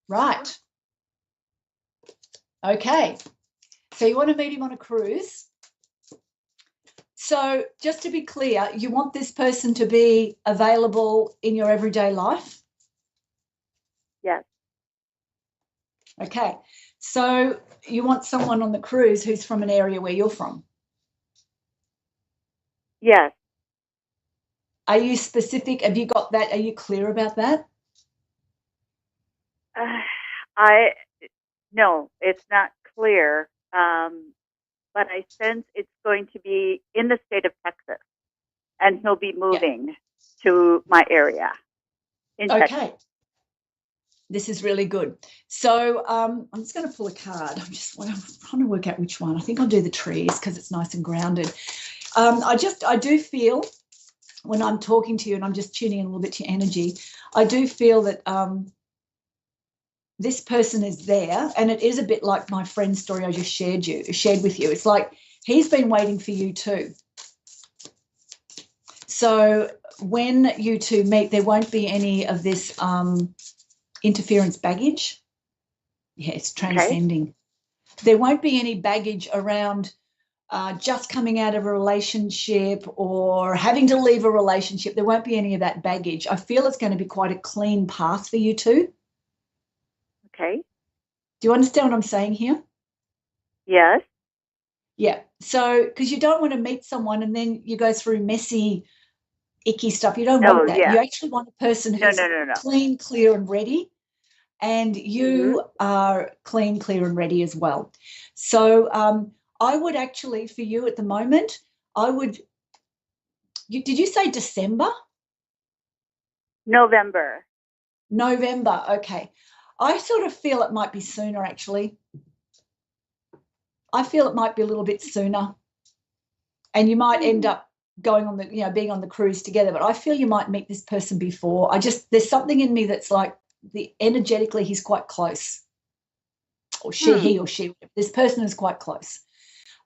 Right. Okay. So you want to meet him on a cruise. So just to be clear, you want this person to be available in your everyday life? Yes. Okay. So you want someone on the cruise who's from an area where you're from? Yes. Are you specific? Have you got that? Are you clear about that? No, it's not clear. But I sense it's going to be in the state of Texas, and he'll be moving to my area in Texas. This is really good. So I'm just going to pull a card. I'm trying to work out which one. I think I'll do the trees because it's nice and grounded. I do feel when I'm talking to you and I'm just tuning in a little bit to your energy, I do feel that this person is there, and it is a bit like my friend's story I just shared with you. It's like he's been waiting for you too. So when you two meet, there won't be any of this interference baggage. Yeah, it's transcending. Okay. There won't be any baggage around just coming out of a relationship or having to leave a relationship. There won't be any of that baggage. I feel it's going to be quite a clean path for you two. Okay. Do you understand what I'm saying here? Yes. Yeah. So, because you don't want to meet someone and then you go through messy, icky stuff. You don't want that. Yeah. You actually want a person who's clean, clear, and ready. and you are clean, clear, and ready as well. So I would actually, for you at the moment, did you say December? November. November, okay. I sort of feel it might be sooner, actually. I feel it might be a little bit sooner. And you might end up going on being on the cruise together, but I feel you might meet this person before. There's something in me that's like energetically he's quite close. Or he or she, this person is quite close.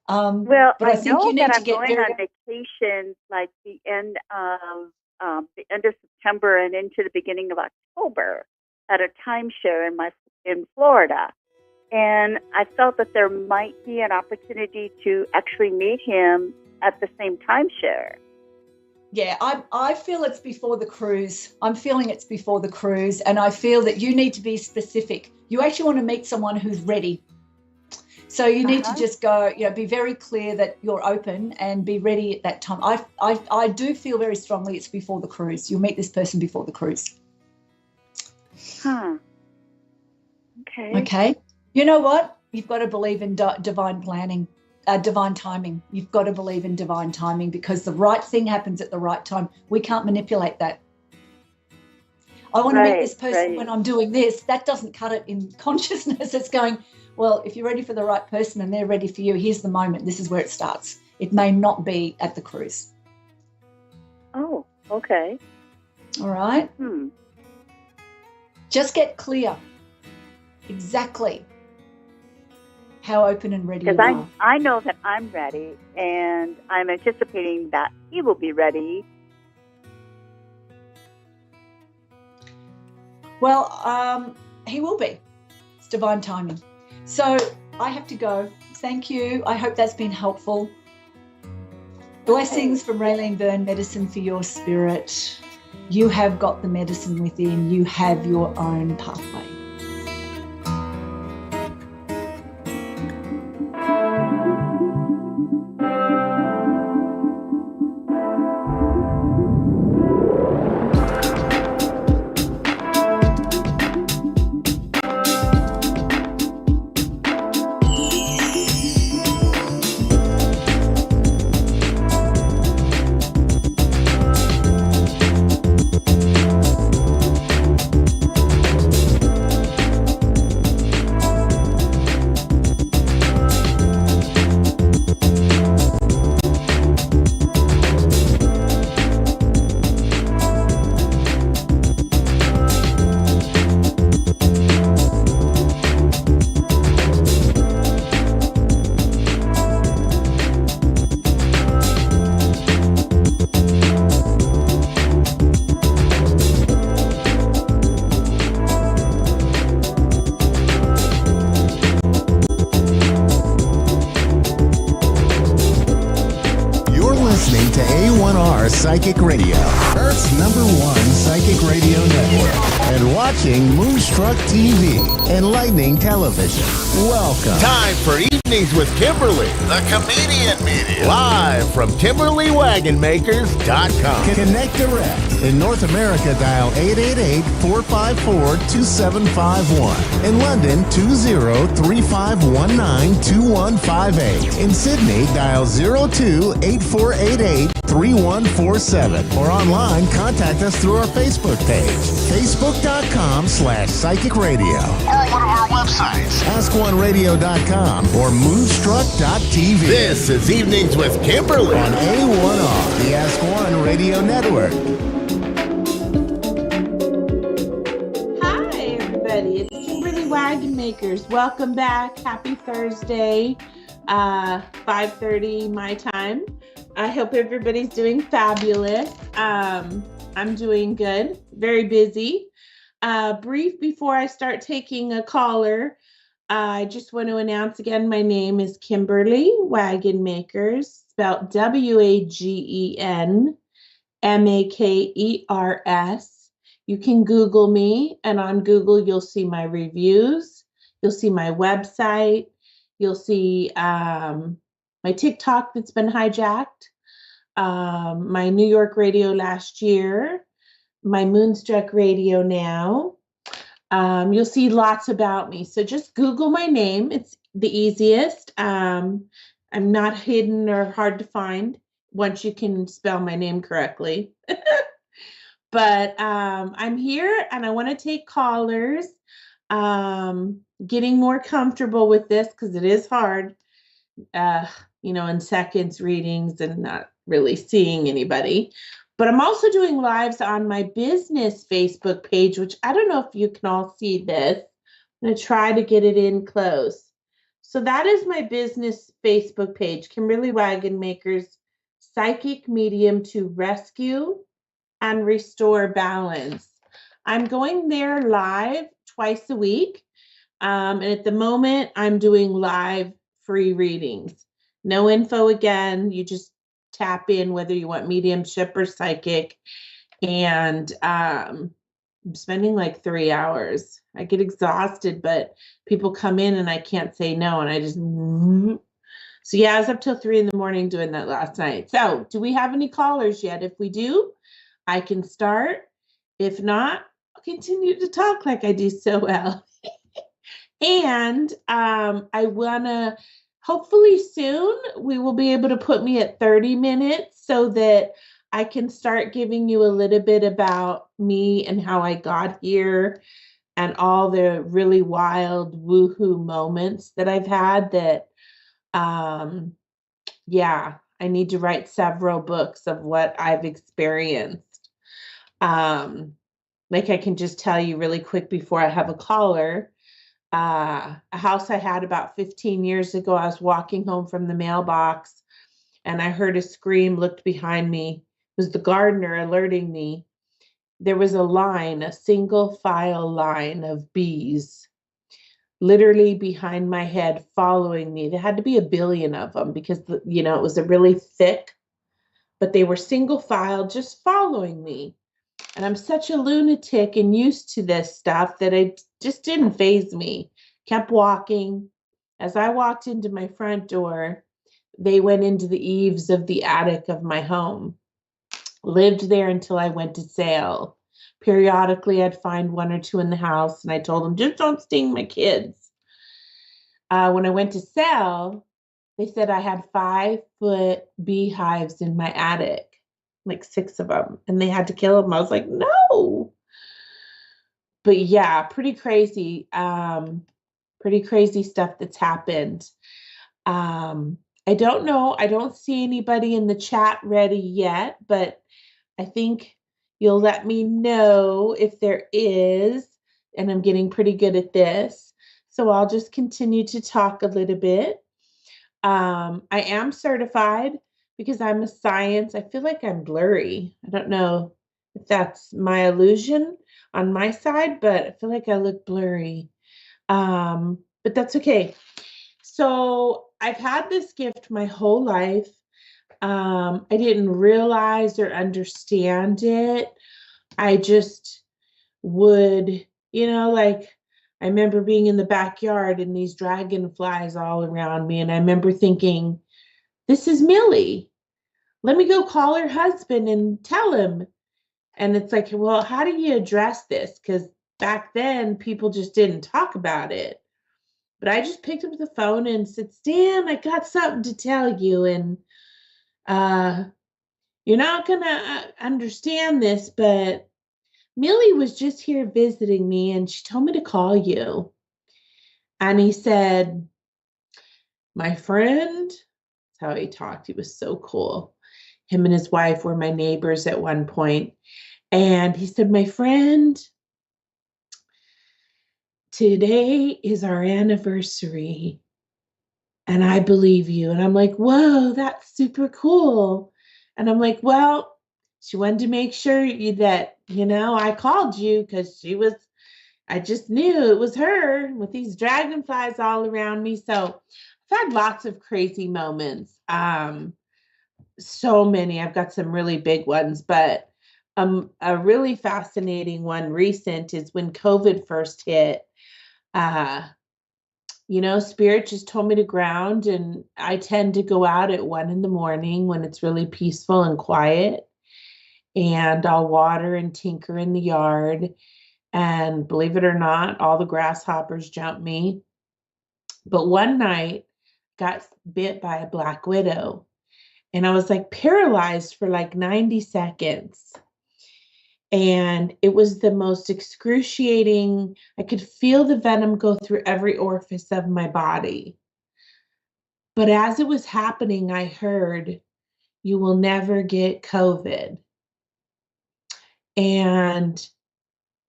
Well, but I think know you need that to I'm get going on vacation like the end of September and into the beginning of October at a timeshare in Florida. And I felt that there might be an opportunity to actually meet him at the same timeshare. Yeah, I feel it's before the cruise. I'm feeling it's before the cruise, and I feel that you need to be specific. You actually want to meet someone who's ready. So you need to just go, be very clear that you're open and be ready at that time. I do feel very strongly it's before the cruise. You'll meet this person before the cruise. Okay. Okay. You know what? You've got to believe in divine planning, divine timing. You've got to believe in divine timing because the right thing happens at the right time. We can't manipulate that. I want to meet this person when I'm doing this. That doesn't cut it in consciousness. It's going, well, if you're ready for the right person and they're ready for you, here's the moment. This is where it starts. It may not be at the cruise. Oh, okay. All right. Just get clear exactly how open and ready you are. Because I know that I'm ready, and I'm anticipating that he will be ready. Well, he will be. It's divine timing. So I have to go. Thank you. I hope that's been helpful. Blessings from Raylene Byrne, Medicine for Your Spirit. You have got the medicine within. You have your own pathway. A1R Psychic Radio, Earth's #1 psychic radio network, and watching Moonstruck TV, enlightening television. Welcome. Time for Evenings with Kimberly, the comedian media. Live from KimberlyWagonMakers.com. Connect direct. In North America, dial 888-454-2751. In London, 20-3519-2158. In Sydney, dial 02-8488-3147. Or online, contact us through our Facebook page, facebook.com/psychic radio. Or one of our websites, askoneradio.com or moonstruck.tv. This is Evenings with Kimberly on A1R, the Ask One Radio Network. Hi, everybody. It's Kimberly Wagon Makers. Welcome back. Happy Thursday, 5:30 my time. I hope everybody's doing fabulous. I'm doing good. Very busy. Brief before I start taking a caller, I just want to announce again, my name is Kimberly Wagon Makers, spelled WAGENMAKERS. You can Google me, and on Google, you'll see my reviews. You'll see my website. You'll see my TikTok that's been hijacked, my New York radio last year, my Moonstruck radio now. You'll see lots about me. So just Google my name. It's the easiest. I'm not hidden or hard to find once you can spell my name correctly. But I'm here and I want to take callers. Getting more comfortable with this because it is hard, in seconds readings and not really seeing anybody. But I'm also doing lives on my business Facebook page, which I don't know if you can all see this. I'm going to try to get it in close. So that is my business Facebook page, Kimberly Wagonmaker's Psychic Medium to Rescue and Restore Balance. I'm going there live twice a week. And at the moment, I'm doing live free readings. No info again. You just tap in whether you want mediumship or psychic. And I'm spending like 3 hours. I get exhausted, but people come in and I can't say no. And I just, so yeah, I was up till 3 a.m. doing that last night. So do we have any callers yet? If we do, I can start. If not, I'll continue to talk like I do so well. And I want to, hopefully soon, we will be able to put me at 30 minutes so that I can start giving you a little bit about me and how I got here and all the really wild woohoo moments that I've had that, I need to write several books of what I've experienced. Like I can just tell you really quick before I have a caller. A house I had about 15 years ago. I was walking home from the mailbox and I heard a scream, looked behind me. It was the gardener alerting me. There was a single file line of bees literally behind my head following me. There had to be a billion of them because, it was a really thick, but they were single file just following me. And I'm such a lunatic and used to this stuff that it just didn't faze me. Kept walking. As I walked into my front door, they went into the eaves of the attic of my home. Lived there until I went to sale. Periodically, I'd find one or two in the house, and I told them, just don't sting my kids. When I went to sell, they said I had 5-foot beehives in my attic. Like 6 of them, and they had to kill them. I was like, no. But yeah, pretty crazy stuff that's happened. I don't know. I don't see anybody in the chat ready yet, but I think you'll let me know if there is, and I'm getting pretty good at this. So I'll just continue to talk a little bit. I am certified because I'm a science. I feel like I'm blurry. I don't know if that's my illusion on my side, but I feel like I look blurry. But that's okay. So I've had this gift my whole life. I didn't realize or understand it. I just would, I remember being in the backyard and these dragonflies all around me. And I remember thinking, this is Millie. Let me go call her husband and tell him. And it's like, well, how do you address this? Because back then people just didn't talk about it. But I just picked up the phone and said, Stan, I got something to tell you. And you're not going to understand this, but Millie was just here visiting me and she told me to call you. And he said, my friend, that's how he talked. He was so cool. Him and his wife were my neighbors at one point. And he said, my friend, today is our anniversary. And I believe you. And I'm like, whoa, that's super cool. And I'm like, well, she wanted to make sure that, I called you because I just knew it was her with these dragonflies all around me. So I've had lots of crazy moments. So many. I've got some really big ones, but a really fascinating one recent is when COVID first hit. Spirit just told me to ground, and I tend to go out at 1 a.m. when it's really peaceful and quiet, and I'll water and tinker in the yard. And believe it or not, all the grasshoppers jumped me. But one night, got bit by a black widow, and I was like paralyzed for like 90 seconds. And it was the most excruciating. I could feel the venom go through every orifice of my body. But as it was happening, I heard, "You will never get COVID." And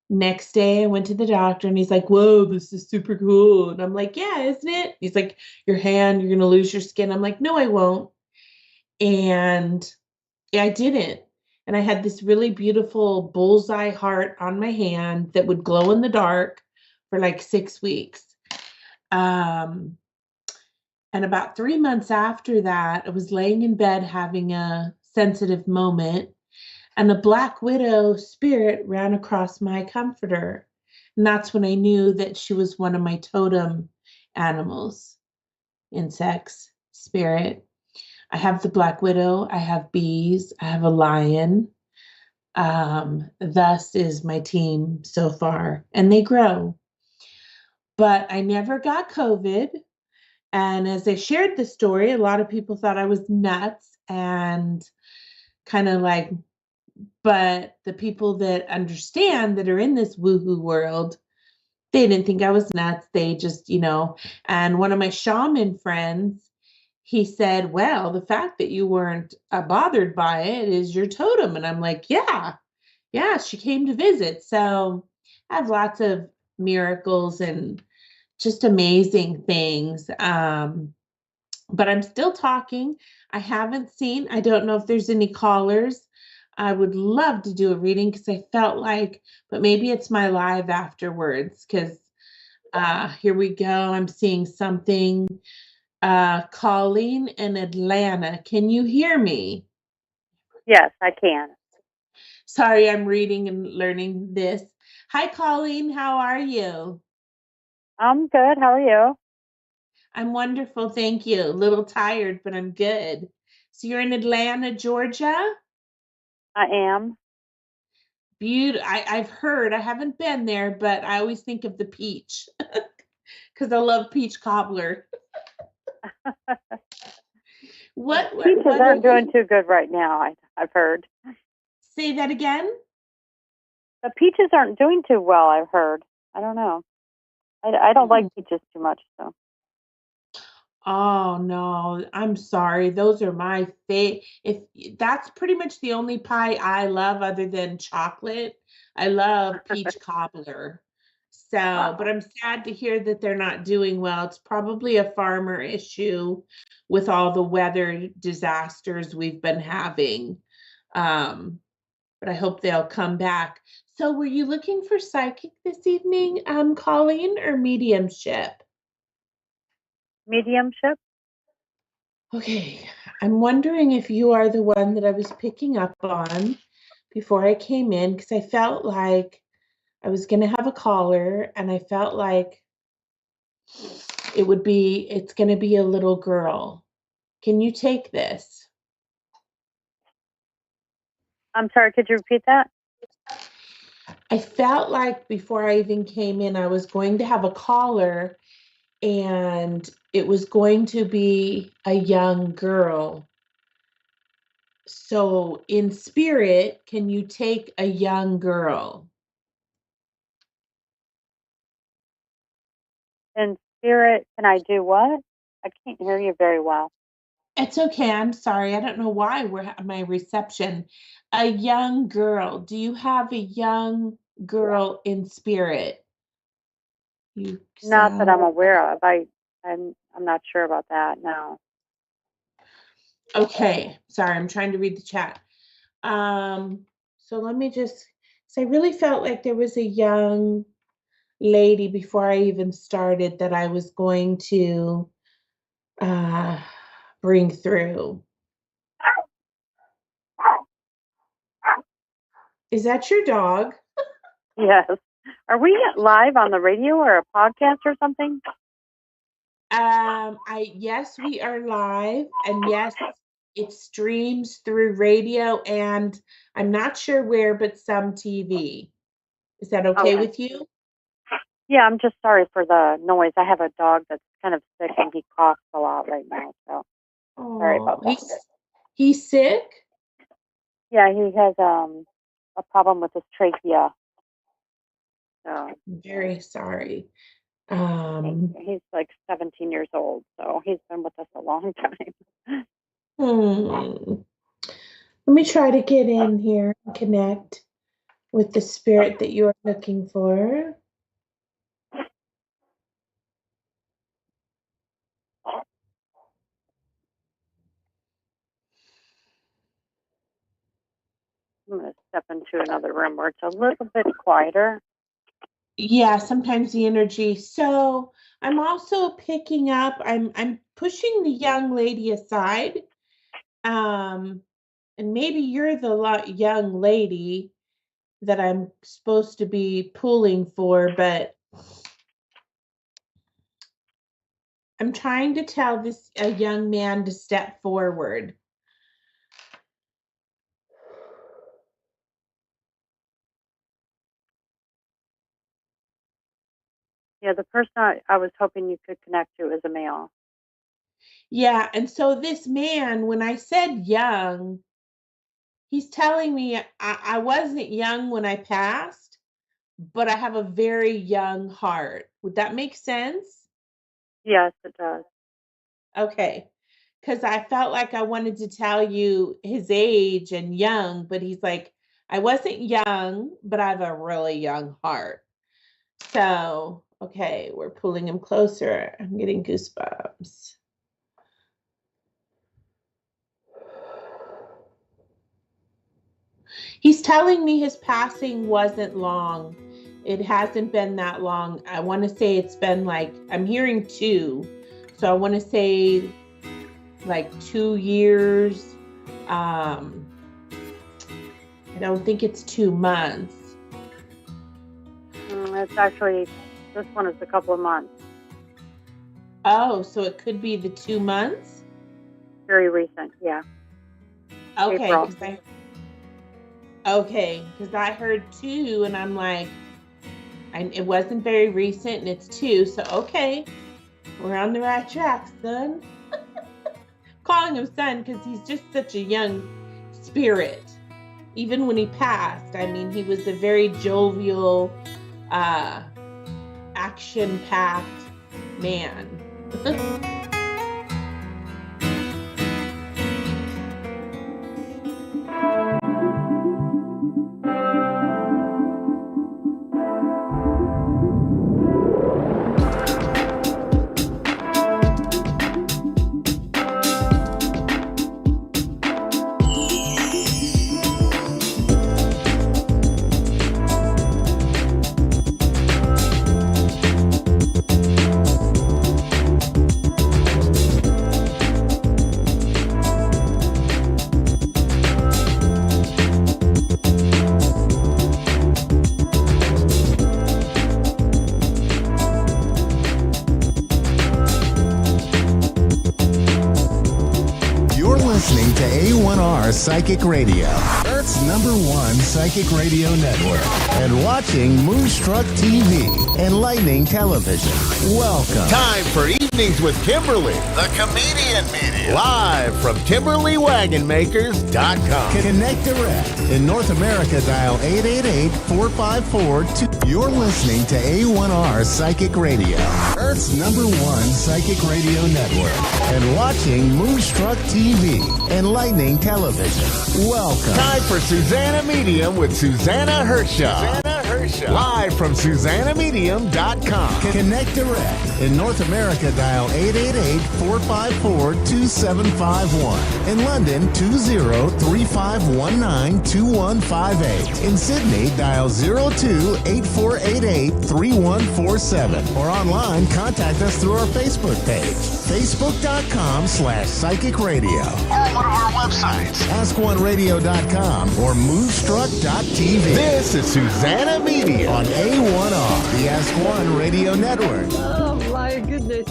next day I went to the doctor and he's like, "Whoa, this is super cool." And I'm like, "Yeah, isn't it?" He's like, "Your hand, you're going to lose your skin." I'm like, "No, I won't." And I didn't. And I had this really beautiful bullseye heart on my hand that would glow in the dark for like 6 weeks. Um, and about 3 months after that, I was laying in bed having a sensitive moment, and a black widow spirit ran across my comforter. And that's when I knew that she was one of my totem animals, insects, spirit. I have the black widow, I have bees, I have a lion. Thus is my team so far, and they grow. But I never got COVID. And as I shared the story, a lot of people thought I was nuts and kind of like, but the people that understand that are in this woohoo world, they didn't think I was nuts. They just, and one of my shaman friends, he said, "Well, the fact that you weren't bothered by it is your totem." And I'm like, yeah, she came to visit. So I have lots of miracles and just amazing things. But I'm still talking. I don't know if there's any callers. I would love to do a reading because I felt like, but maybe it's my live afterwards because here we go. I'm seeing something. Colleen in Atlanta. Can you hear me? Yes, I can. Sorry, I'm reading and learning this. Hi, Colleen. How are you? I'm good. How are you? I'm wonderful. Thank you. A little tired, but I'm good. So you're in Atlanta, Georgia? I am. Beautiful. I've heard, I haven't been there, but I always think of the peach because I love peach cobbler. Peaches aren't doing too good right now, I've heard. Say that again? The peaches aren't doing too well, I've heard. I don't know. I don't like peaches too much, so. Oh no, I'm sorry. Those are my favorite. If that's pretty much the only pie I love other than chocolate. I love peach cobbler. So, but I'm sad to hear that they're not doing well. It's probably a farmer issue with all the weather disasters we've been having. But I hope they'll come back. So, were you looking for psychic this evening, Colleen, or mediumship? Mediumship? Okay, I'm wondering if you are the one that I was picking up on before I came in because I felt like I was going to have a caller and I felt like it's going to be a little girl. Can you take this? I'm sorry, could you repeat that? I felt like before I even came in, I was going to have a caller and it was going to be a young girl. So in spirit, can you take a young girl? In spirit, can I do what? I can't hear you very well. It's okay. I'm sorry. I don't know why my reception. A young girl. Do you have a young girl in spirit? You Not that sound I'm aware of. I'm not sure about that. No. okay. Sorry, I'm trying to read the chat. So let me just. So I really felt like there was a young lady before I even started that I was going to bring through. Is that your dog? Yes. Are we live on the radio or a podcast or something? Yes, we are live, and yes, it streams through radio, and I'm not sure where, but some TV. Is that okay Okay. with you? Yeah, I'm just sorry for the noise. I have a dog that's kind of sick and he coughs a lot right now. So sorry about Oh, that. he's sick? Yeah, he has a problem with his trachea. So I'm very sorry. he's like 17 years old, so he's been with us a long time. Let me try to get in here and connect with the spirit that you are looking for. I'm going to step into another room where it's a little bit quieter. Yeah, sometimes the energy. So I'm also picking up, I'm pushing the young lady aside. And maybe you're the young lady that I'm supposed to be pulling for, but I'm trying to tell a young man to step forward. Yeah, the person I was hoping you could connect to is a male. Yeah, and so this man, when I said young, he's telling me I wasn't young when I passed, but I have a very young heart. Would that make sense? Yes, it does. Okay. Because I felt like I wanted to tell you his age and young, but he's like, I wasn't young, but I have a really young heart. So, okay, we're pulling him closer. I'm getting goosebumps. He's telling me his passing wasn't long. It hasn't been that long. I want to say it's been like, I'm hearing 2. So I want to say like 2 years. I don't think it's 2 months. It's actually, this one is a couple of months. Oh, so it could be the 2 months? Very recent, yeah. Okay, because I heard 2 and I'm like, it wasn't very recent and it's 2. So, okay, we're on the right track, son. Calling him son because he's just such a young spirit. Even when he passed, I mean, he was a very jovial, action-packed man. Listening to A1R Psychic Radio, Earth's #1 psychic radio network, and watching Moonstruck TV, Enlightening Television. Welcome. Time for Evenings with Kimberly, the comedian medium. Live from KimberlyWagonMakers.com. Connect direct. In North America, dial 888-454-2. You're listening to A1R Psychic Radio, Earth's #1 psychic radio network, and watching Moonstruck TV, Enlightening Television. Welcome. Time for Susanna Medium with Susanna Hershaw. Live from SusannaMedium.com. Connect direct. In North America, dial 888-454-2751. In London, 20-3519-2158. In Sydney, dial 02-8488-3147. Or online, contact us through our Facebook page, facebook.com/psychic radio. Or one of our websites, askoneradio.com or moonstruck.tv. This is Susanna Media on A1R, the Ask One Radio Network. Oh my goodness.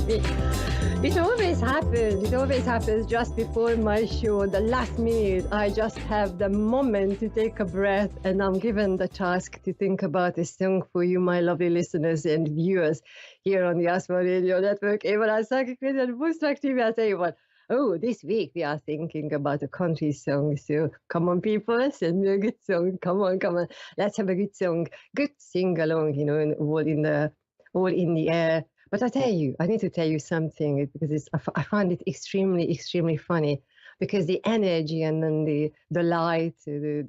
It always happens. It always happens just before my show, the last minute. I just have the moment to take a breath, and I'm given the task to think about a song for you, my lovely listeners and viewers here on the A1R Radio Network, A1R Psychic Radio and Moonstruck TV. I tell you what. Oh, this week we are thinking about a country song. So come on, people, send me a good song. Come on, come on. Let's have a good song. Good sing along, and all in the air. But I tell you, I need to tell you something because I find it extremely, extremely funny because the energy and then the light,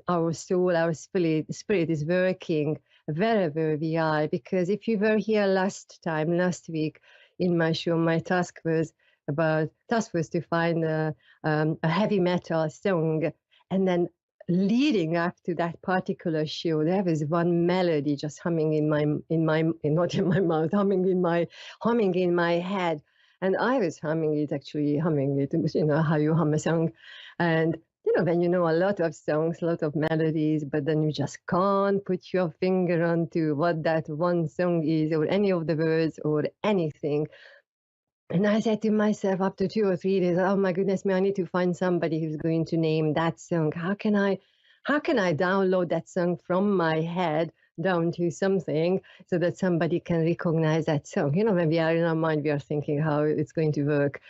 our soul, our spirit is working very, very well. Because if you were here last week in my show, my task was to find a heavy metal song, and then leading up to that particular show, there was one melody just humming not in my mouth, humming in my head, and I was humming it, how you hum a song, and when you know a lot of songs, a lot of melodies, but then you just can't put your finger onto what that one song is, or any of the words, or anything. And I said to myself after 2 or 3 days, oh my goodness me, I need to find somebody who's going to name that song. How can I download that song from my head down to something so that somebody can recognize that song? When we are in our mind, we are thinking how it's going to work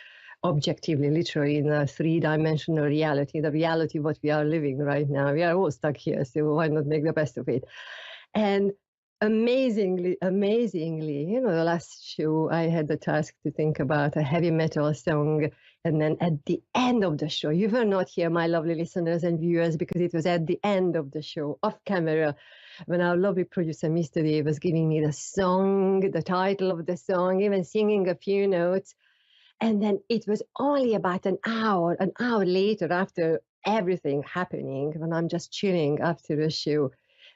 objectively, literally in a 3-dimensional reality, the reality what we are living right now. We are all stuck here, so why not make the best of it? And amazingly, the last show I had the task to think about a heavy metal song, and then at the end of the show, you were not here, my lovely listeners and viewers, because it was at the end of the show, off camera, when our lovely producer, Mr. Dave, was giving me the song, the title of the song, even singing a few notes. And then it was only about an hour later, after everything happening, when I'm just chilling after the show,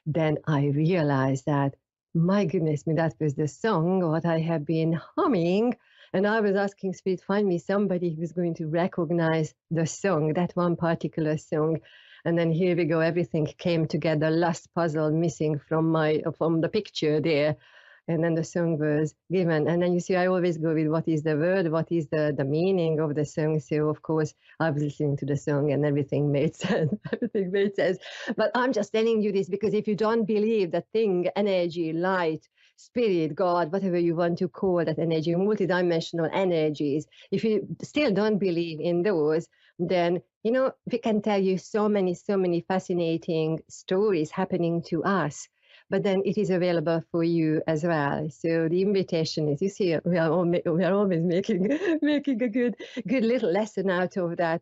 then I realized that, my goodness me, that was the song what I have been humming. And I was asking Spirit, find me somebody who's going to recognize the song, that one particular song. And then here we go, everything came together, last puzzle missing from the picture there. And then the song was given. And then you see, I always go with what is the word, what is the meaning of the song. So, of course, I was listening to the song and everything made sense. Everything made sense. But I'm just telling you this because if you don't believe that thing, energy, light, spirit, God, whatever you want to call that energy, multidimensional energies, if you still don't believe in those, then, we can tell you so many fascinating stories happening to us. But then it is available for you as well. So the invitation is, you see, we are always making a good little lesson out of that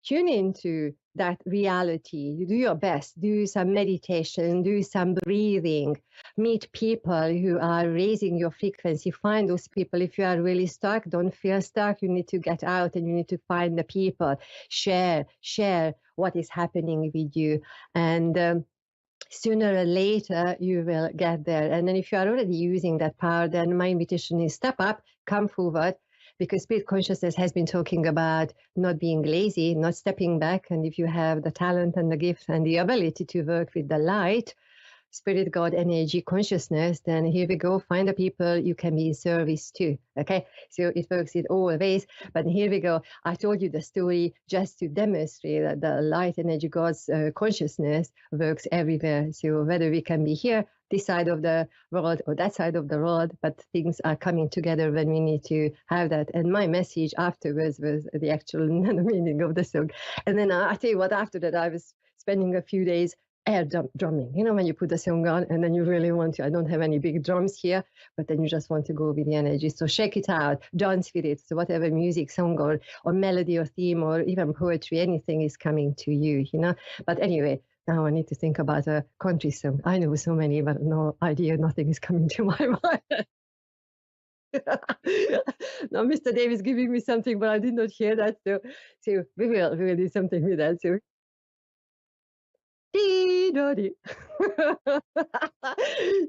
tune into that reality. You do your best, do some meditation, do some breathing, meet people who are raising your frequency, find those people. If you are really stuck, don't feel stuck. You need to get out and you need to find the people, share what is happening with you. And sooner or later, you will get there. And then if you are already using that power, then my invitation is step up, come forward, because Spirit Consciousness has been talking about not being lazy, not stepping back. And if you have the talent and the gift and the ability to work with the light, Spirit, God, energy, consciousness, then here we go. Find the people you can be in service to. Okay, so it works in all ways. But here we go. I told you the story just to demonstrate that the light energy, God's consciousness works everywhere. So whether we can be here, this side of the world or that side of the world, but things are coming together when we need to have that. And my message afterwards was the actual meaning of the song. And then I tell you what, after that, I was spending a few days air drumming, when you put the song on and then you really want to, I don't have any big drums here, but then you just want to go with the energy. So shake it out, dance with it. So whatever music, song or melody or theme or even poetry, anything is coming to you, But anyway, now I need to think about a country song. I know so many, but no idea, nothing is coming to my mind. Now Mr. Dave is giving me something, but I did not hear that. So we will do something with that. So so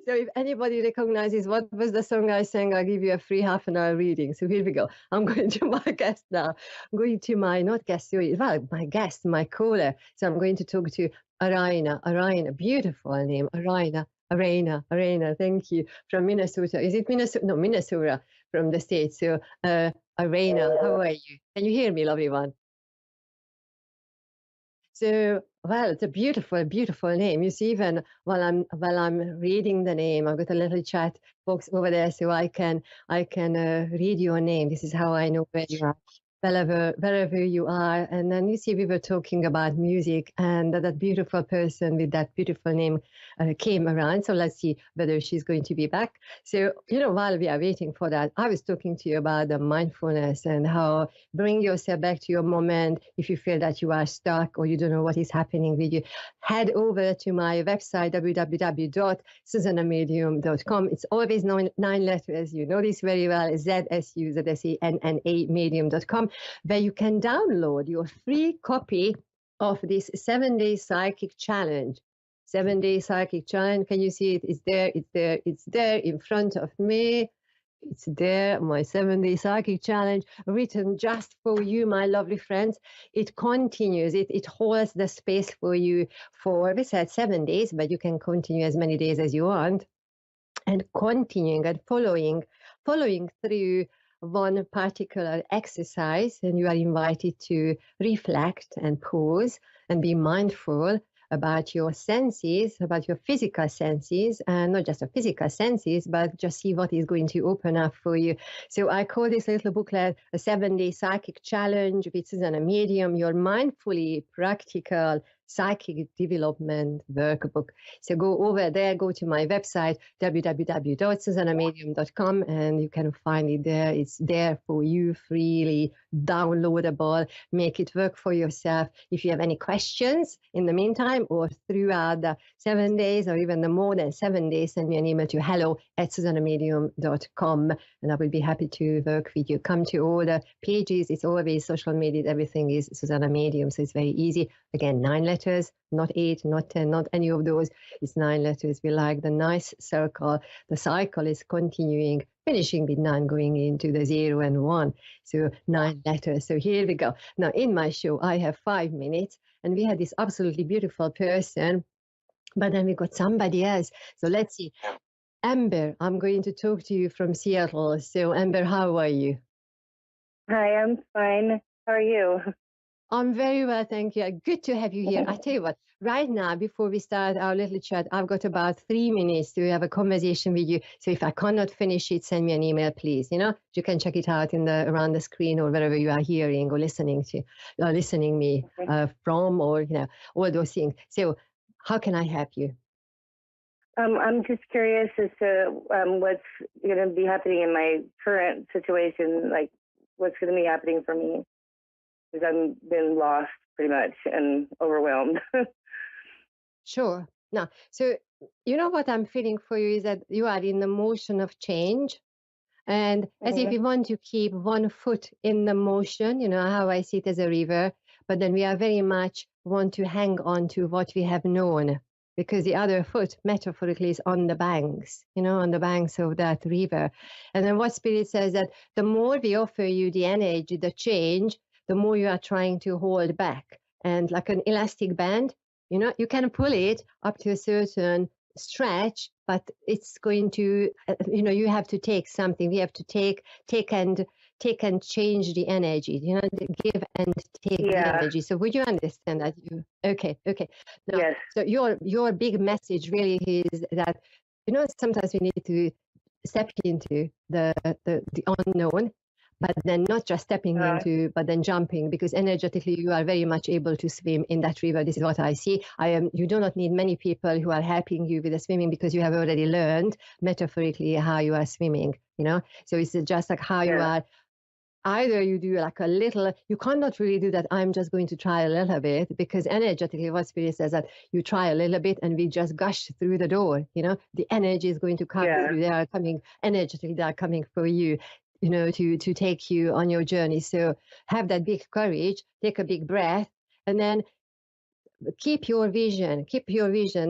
if anybody recognizes what was the song I sang, I'll give you a free half-an-hour reading. So here we go. I'm going to my guest now. I'm going to my guest, my caller. So I'm going to talk to Arina, beautiful name, Arina Arena, thank you. From Minnesota. Is it Minnesota? No, Minnesota from the States. So, Arena, how are you? Can you hear me, lovely one? So, well, it's a beautiful, beautiful name. You see, even while I'm reading the name, I've got a little chat box over there, so I can read your name. This is how I know where you are, wherever you are. And then you see, we were talking about music, and that beautiful person with that beautiful name came around. So let's see whether she's going to be back. So, while we are waiting for that, I was talking to you about the mindfulness and how bring yourself back to your moment. If you feel that you are stuck or you don't know what is happening with you, head over to my website, www.susanamedium.com. It's always nine letters. You know this very well. ZSUZSENNA medium.com, where you can download your free copy of this 7-day psychic challenge. 7-day psychic challenge. Can you see it? It's there in front of me. It's there, my 7-day psychic challenge, written just for you, my lovely friends. It continues, it holds the space for you for, we said 7 days, but you can continue as many days as you want. And continuing and following through one particular exercise, and you are invited to reflect and pause and be mindful about your senses, about your physical senses, and not just your physical senses, but just see what is going to open up for you. So I call this little booklet a 7-day psychic challenge with Susanna Medium, your mindfully practical psychic development workbook. So go over there, go to my website, www.susanamedium.com, and you can find it there. It's there for you, freely downloadable. Make it work for yourself. If you have any questions in the meantime or throughout the 7 days or even the more than 7 days, send me an email to hello@susanamedium.com, and I will be happy to work with you. Come to all the pages. It's always social media. Everything is Susanna Medium, so it's very easy. Again, 9 letters, not 8, not 10, not any of those. It's 9 letters. We like the nice circle. The cycle is continuing, finishing with 9, going into the 0 and 1. So 9 letters. So here we go. Now, in my show, I have 5 minutes, and we had this absolutely beautiful person, but then we got somebody else. So let's see. Amber, I'm going to talk to you from Seattle. So Amber, how are you? Hi, I'm fine. How are you? I'm very well, thank you. Good to have you here. I tell you what, right now, before we start our little chat, I've got about 3 minutes to have a conversation with you. So if I cannot finish it, send me an email, please. You can check it out around the screen or wherever you are hearing or listening me from, or all those things. So how can I help you? I'm just curious as to what's going to be happening in my current situation, like what's going to be happening for me, because I've been lost pretty much and overwhelmed. Sure. Now, so what I'm feeling for you is that you are in the motion of change, and as if you want to keep one foot in the motion, how I see it as a river, but then we are very much want to hang on to what we have known, because the other foot metaphorically is on the banks, on the banks of that river. And then what Spirit says that the more we offer you the energy, the change, the more you are trying to hold back. And like an elastic band, you can pull it up to a certain stretch, but it's going to, you have to take something. We have to take and change the energy, give and take the energy. So would you understand that? Okay. Now, yes. So your big message really is that, sometimes we need to step into the unknown, but then not just stepping into, but then jumping, because energetically you are very much able to swim in that river. This is what I see. You do not need many people who are helping you with the swimming, because you have already learned metaphorically how you are swimming, So it's just like how you are. Either you do like a little, you cannot really do that. I'm just going to try a little bit, because energetically what Spirit says that you try a little bit and we just gush through the door, the energy is going to come through. They are coming energetically, they are coming for you, to take you on your journey. So have that big courage, take a big breath, and then keep your vision,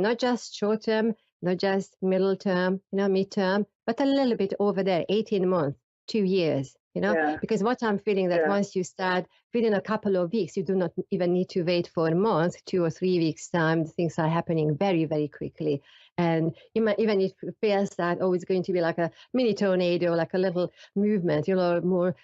not just short term, not just middle term, mid term, but a little bit over there, 18 months, 2 years. because what I'm feeling that once you start, within a couple of weeks, you do not even need to wait for a month, 2 or 3 weeks time, things are happening very, very quickly. And even if it feels that, it's going to be like a mini tornado, like a little movement, more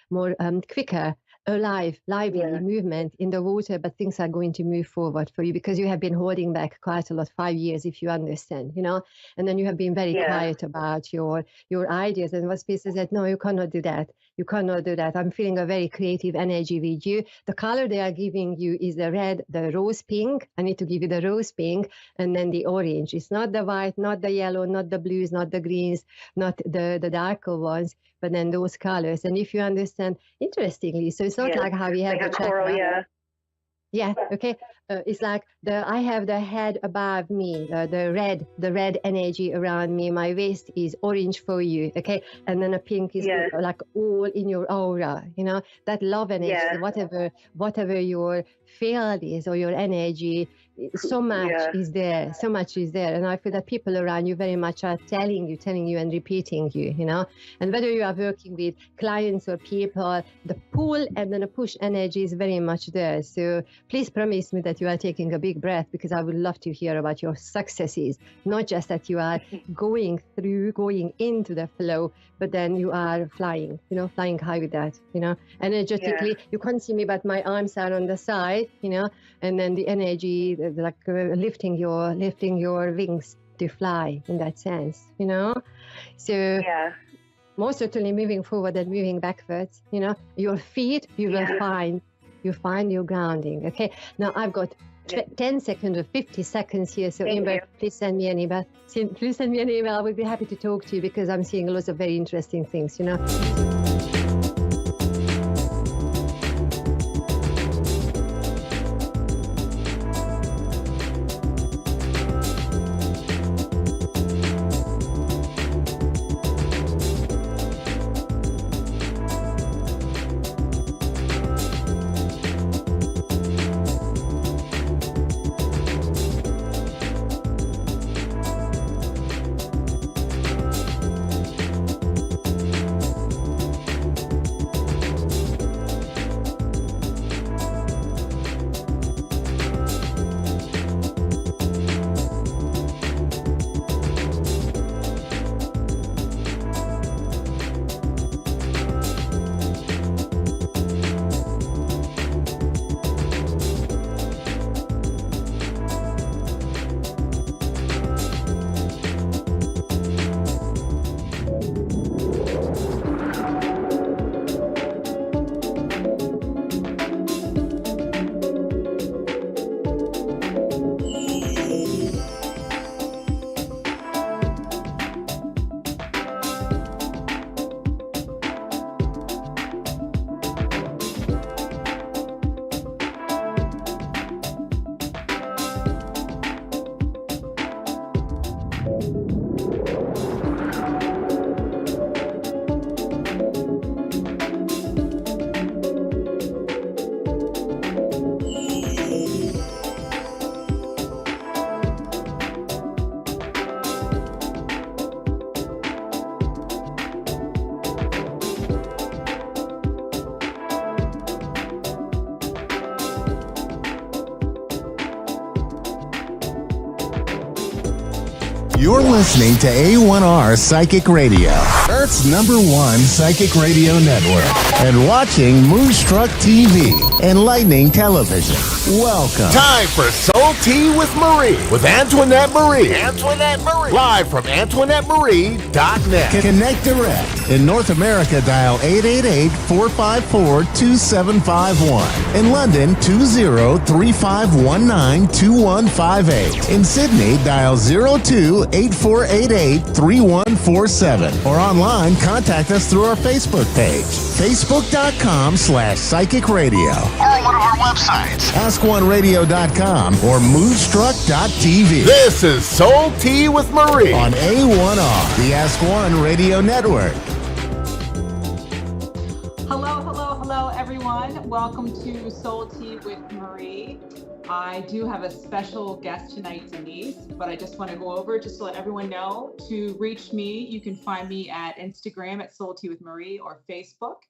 quicker, lively movement in the water, but things are going to move forward for you because you have been holding back quite a lot, 5 years, if you understand, and then you have been very quiet about your ideas. And what Space said, no, you cannot do that. You cannot do that. I'm feeling a very creative energy with you. The color they are giving you is the red, the rose pink. I need to give you the rose pink, and then the orange. It's not the white, not the yellow, not the blues, not the greens, not the darker ones, but then those colors. And if you understand, interestingly, so it's not like how we have the chakra. Yeah. Okay. It's like I have the head above me, the red energy around me. My waist is orange for you. Okay. And then a pink is like all in your aura, that love energy, whatever your field is or your energy, so much is there. And I feel that people around you very much are telling you and repeating you, and whether you are working with clients or people, the pull and then the push energy is very much there. So please promise me that you are taking a big breath, because I would love to hear about your successes, not just that you are going into the flow, but then you are flying high with that, energetically. You can't see me, but my arms are on the side, and then the energy, like lifting your wings to fly in that sense, So most certainly moving forward and moving backwards, your feet, you will find your grounding. Okay. Now I've got 10 seconds or 50 seconds here. So Amber, please send me an email. I would be happy to talk to you, because I'm seeing lots of very interesting things, You're listening to A1R Psychic Radio, Earth's #1 psychic radio network, and watching Moonstruck TV, enlightening television. Welcome. Time for Soul Tea with Marie, with Antoinette Marie. Live from AntoinetteMarie.net. Connect direct. In North America, dial 888-454-2751. In London, 20-3519-2158. In Sydney, dial 02-8488-3147. Or online, contact us through our Facebook page, facebook.com/psychic radio. Or one of our websites, askoneradio.com or moonstruck.tv. This is Soul Tea with Marie on A1R, the Ask One Radio Network. Hello, everyone. Welcome to Soul Tea with Marie. I do have a special guest tonight, Denise, but I just want to go over just to let everyone know, to reach me, you can find me at Instagram at Soul Tea with Marie, or Facebook.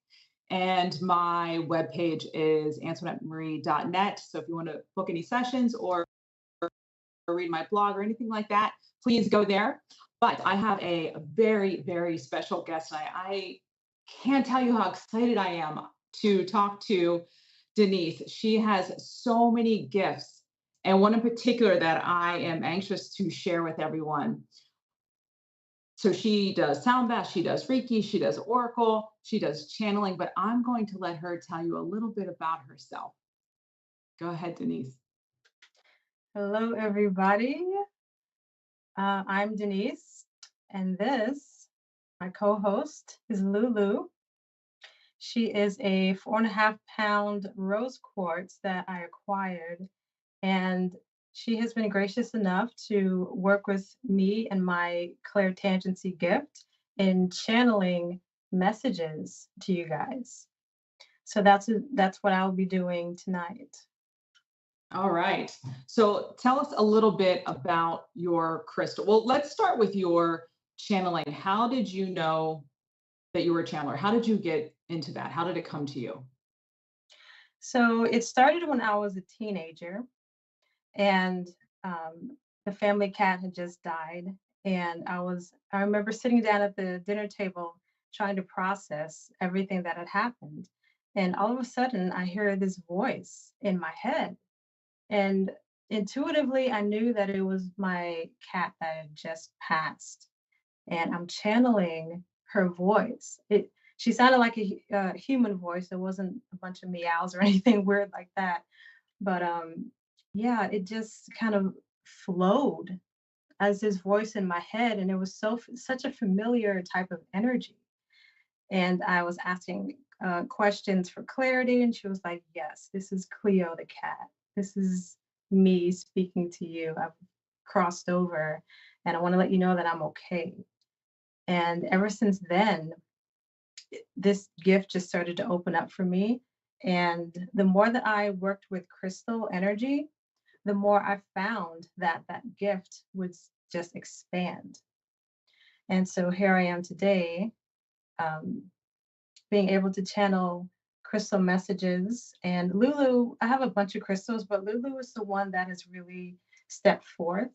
And my webpage is AntoinetteMarie.net. So if you want to book any sessions or read my blog or anything like that, please go there. But I have a very, very special guest tonight. I can't tell you how excited I am to talk to Denise. She has so many gifts, and one in particular that I am anxious to share with everyone. So she does sound bath, she does Reiki, she does Oracle, she does channeling, but I'm going to let her tell you a little bit about herself. Go ahead, Denise. Hello, everybody. I'm Denise, and this, my co-host, is Lulu. She is a 4.5-pound rose quartz that I acquired, and she has been gracious enough to work with me and my clairtangency gift in channeling messages to you guys. So that's what I'll be doing tonight. All right. So tell us a little bit about your crystal. Well, let's start with your channeling. How did you know that you were a channeler? How did you get into that? How did it come to you? So it started when I was a teenager, and the family cat had just died. And I remember sitting down at the dinner table trying to process everything that had happened. And all of a sudden, I hear this voice in my head. And intuitively, I knew that it was my cat that had just passed. And I'm channeling her voice. She sounded like a human voice. It wasn't a bunch of meows or anything weird like that. But yeah, it just kind of flowed as this voice in my head, and it was such a familiar type of energy. And I was asking questions for clarity, and she was like, "Yes, this is Cleo the cat. This is me speaking to you. I've crossed over, and I want to let you know that I'm okay." And ever since then, this gift just started to open up for me. And the more that I worked with crystal energy, the more I found that that gift would just expand. And so here I am today, um, being able to channel crystal messages. And Lulu, I have a bunch of crystals, but Lulu is the one that has really stepped forth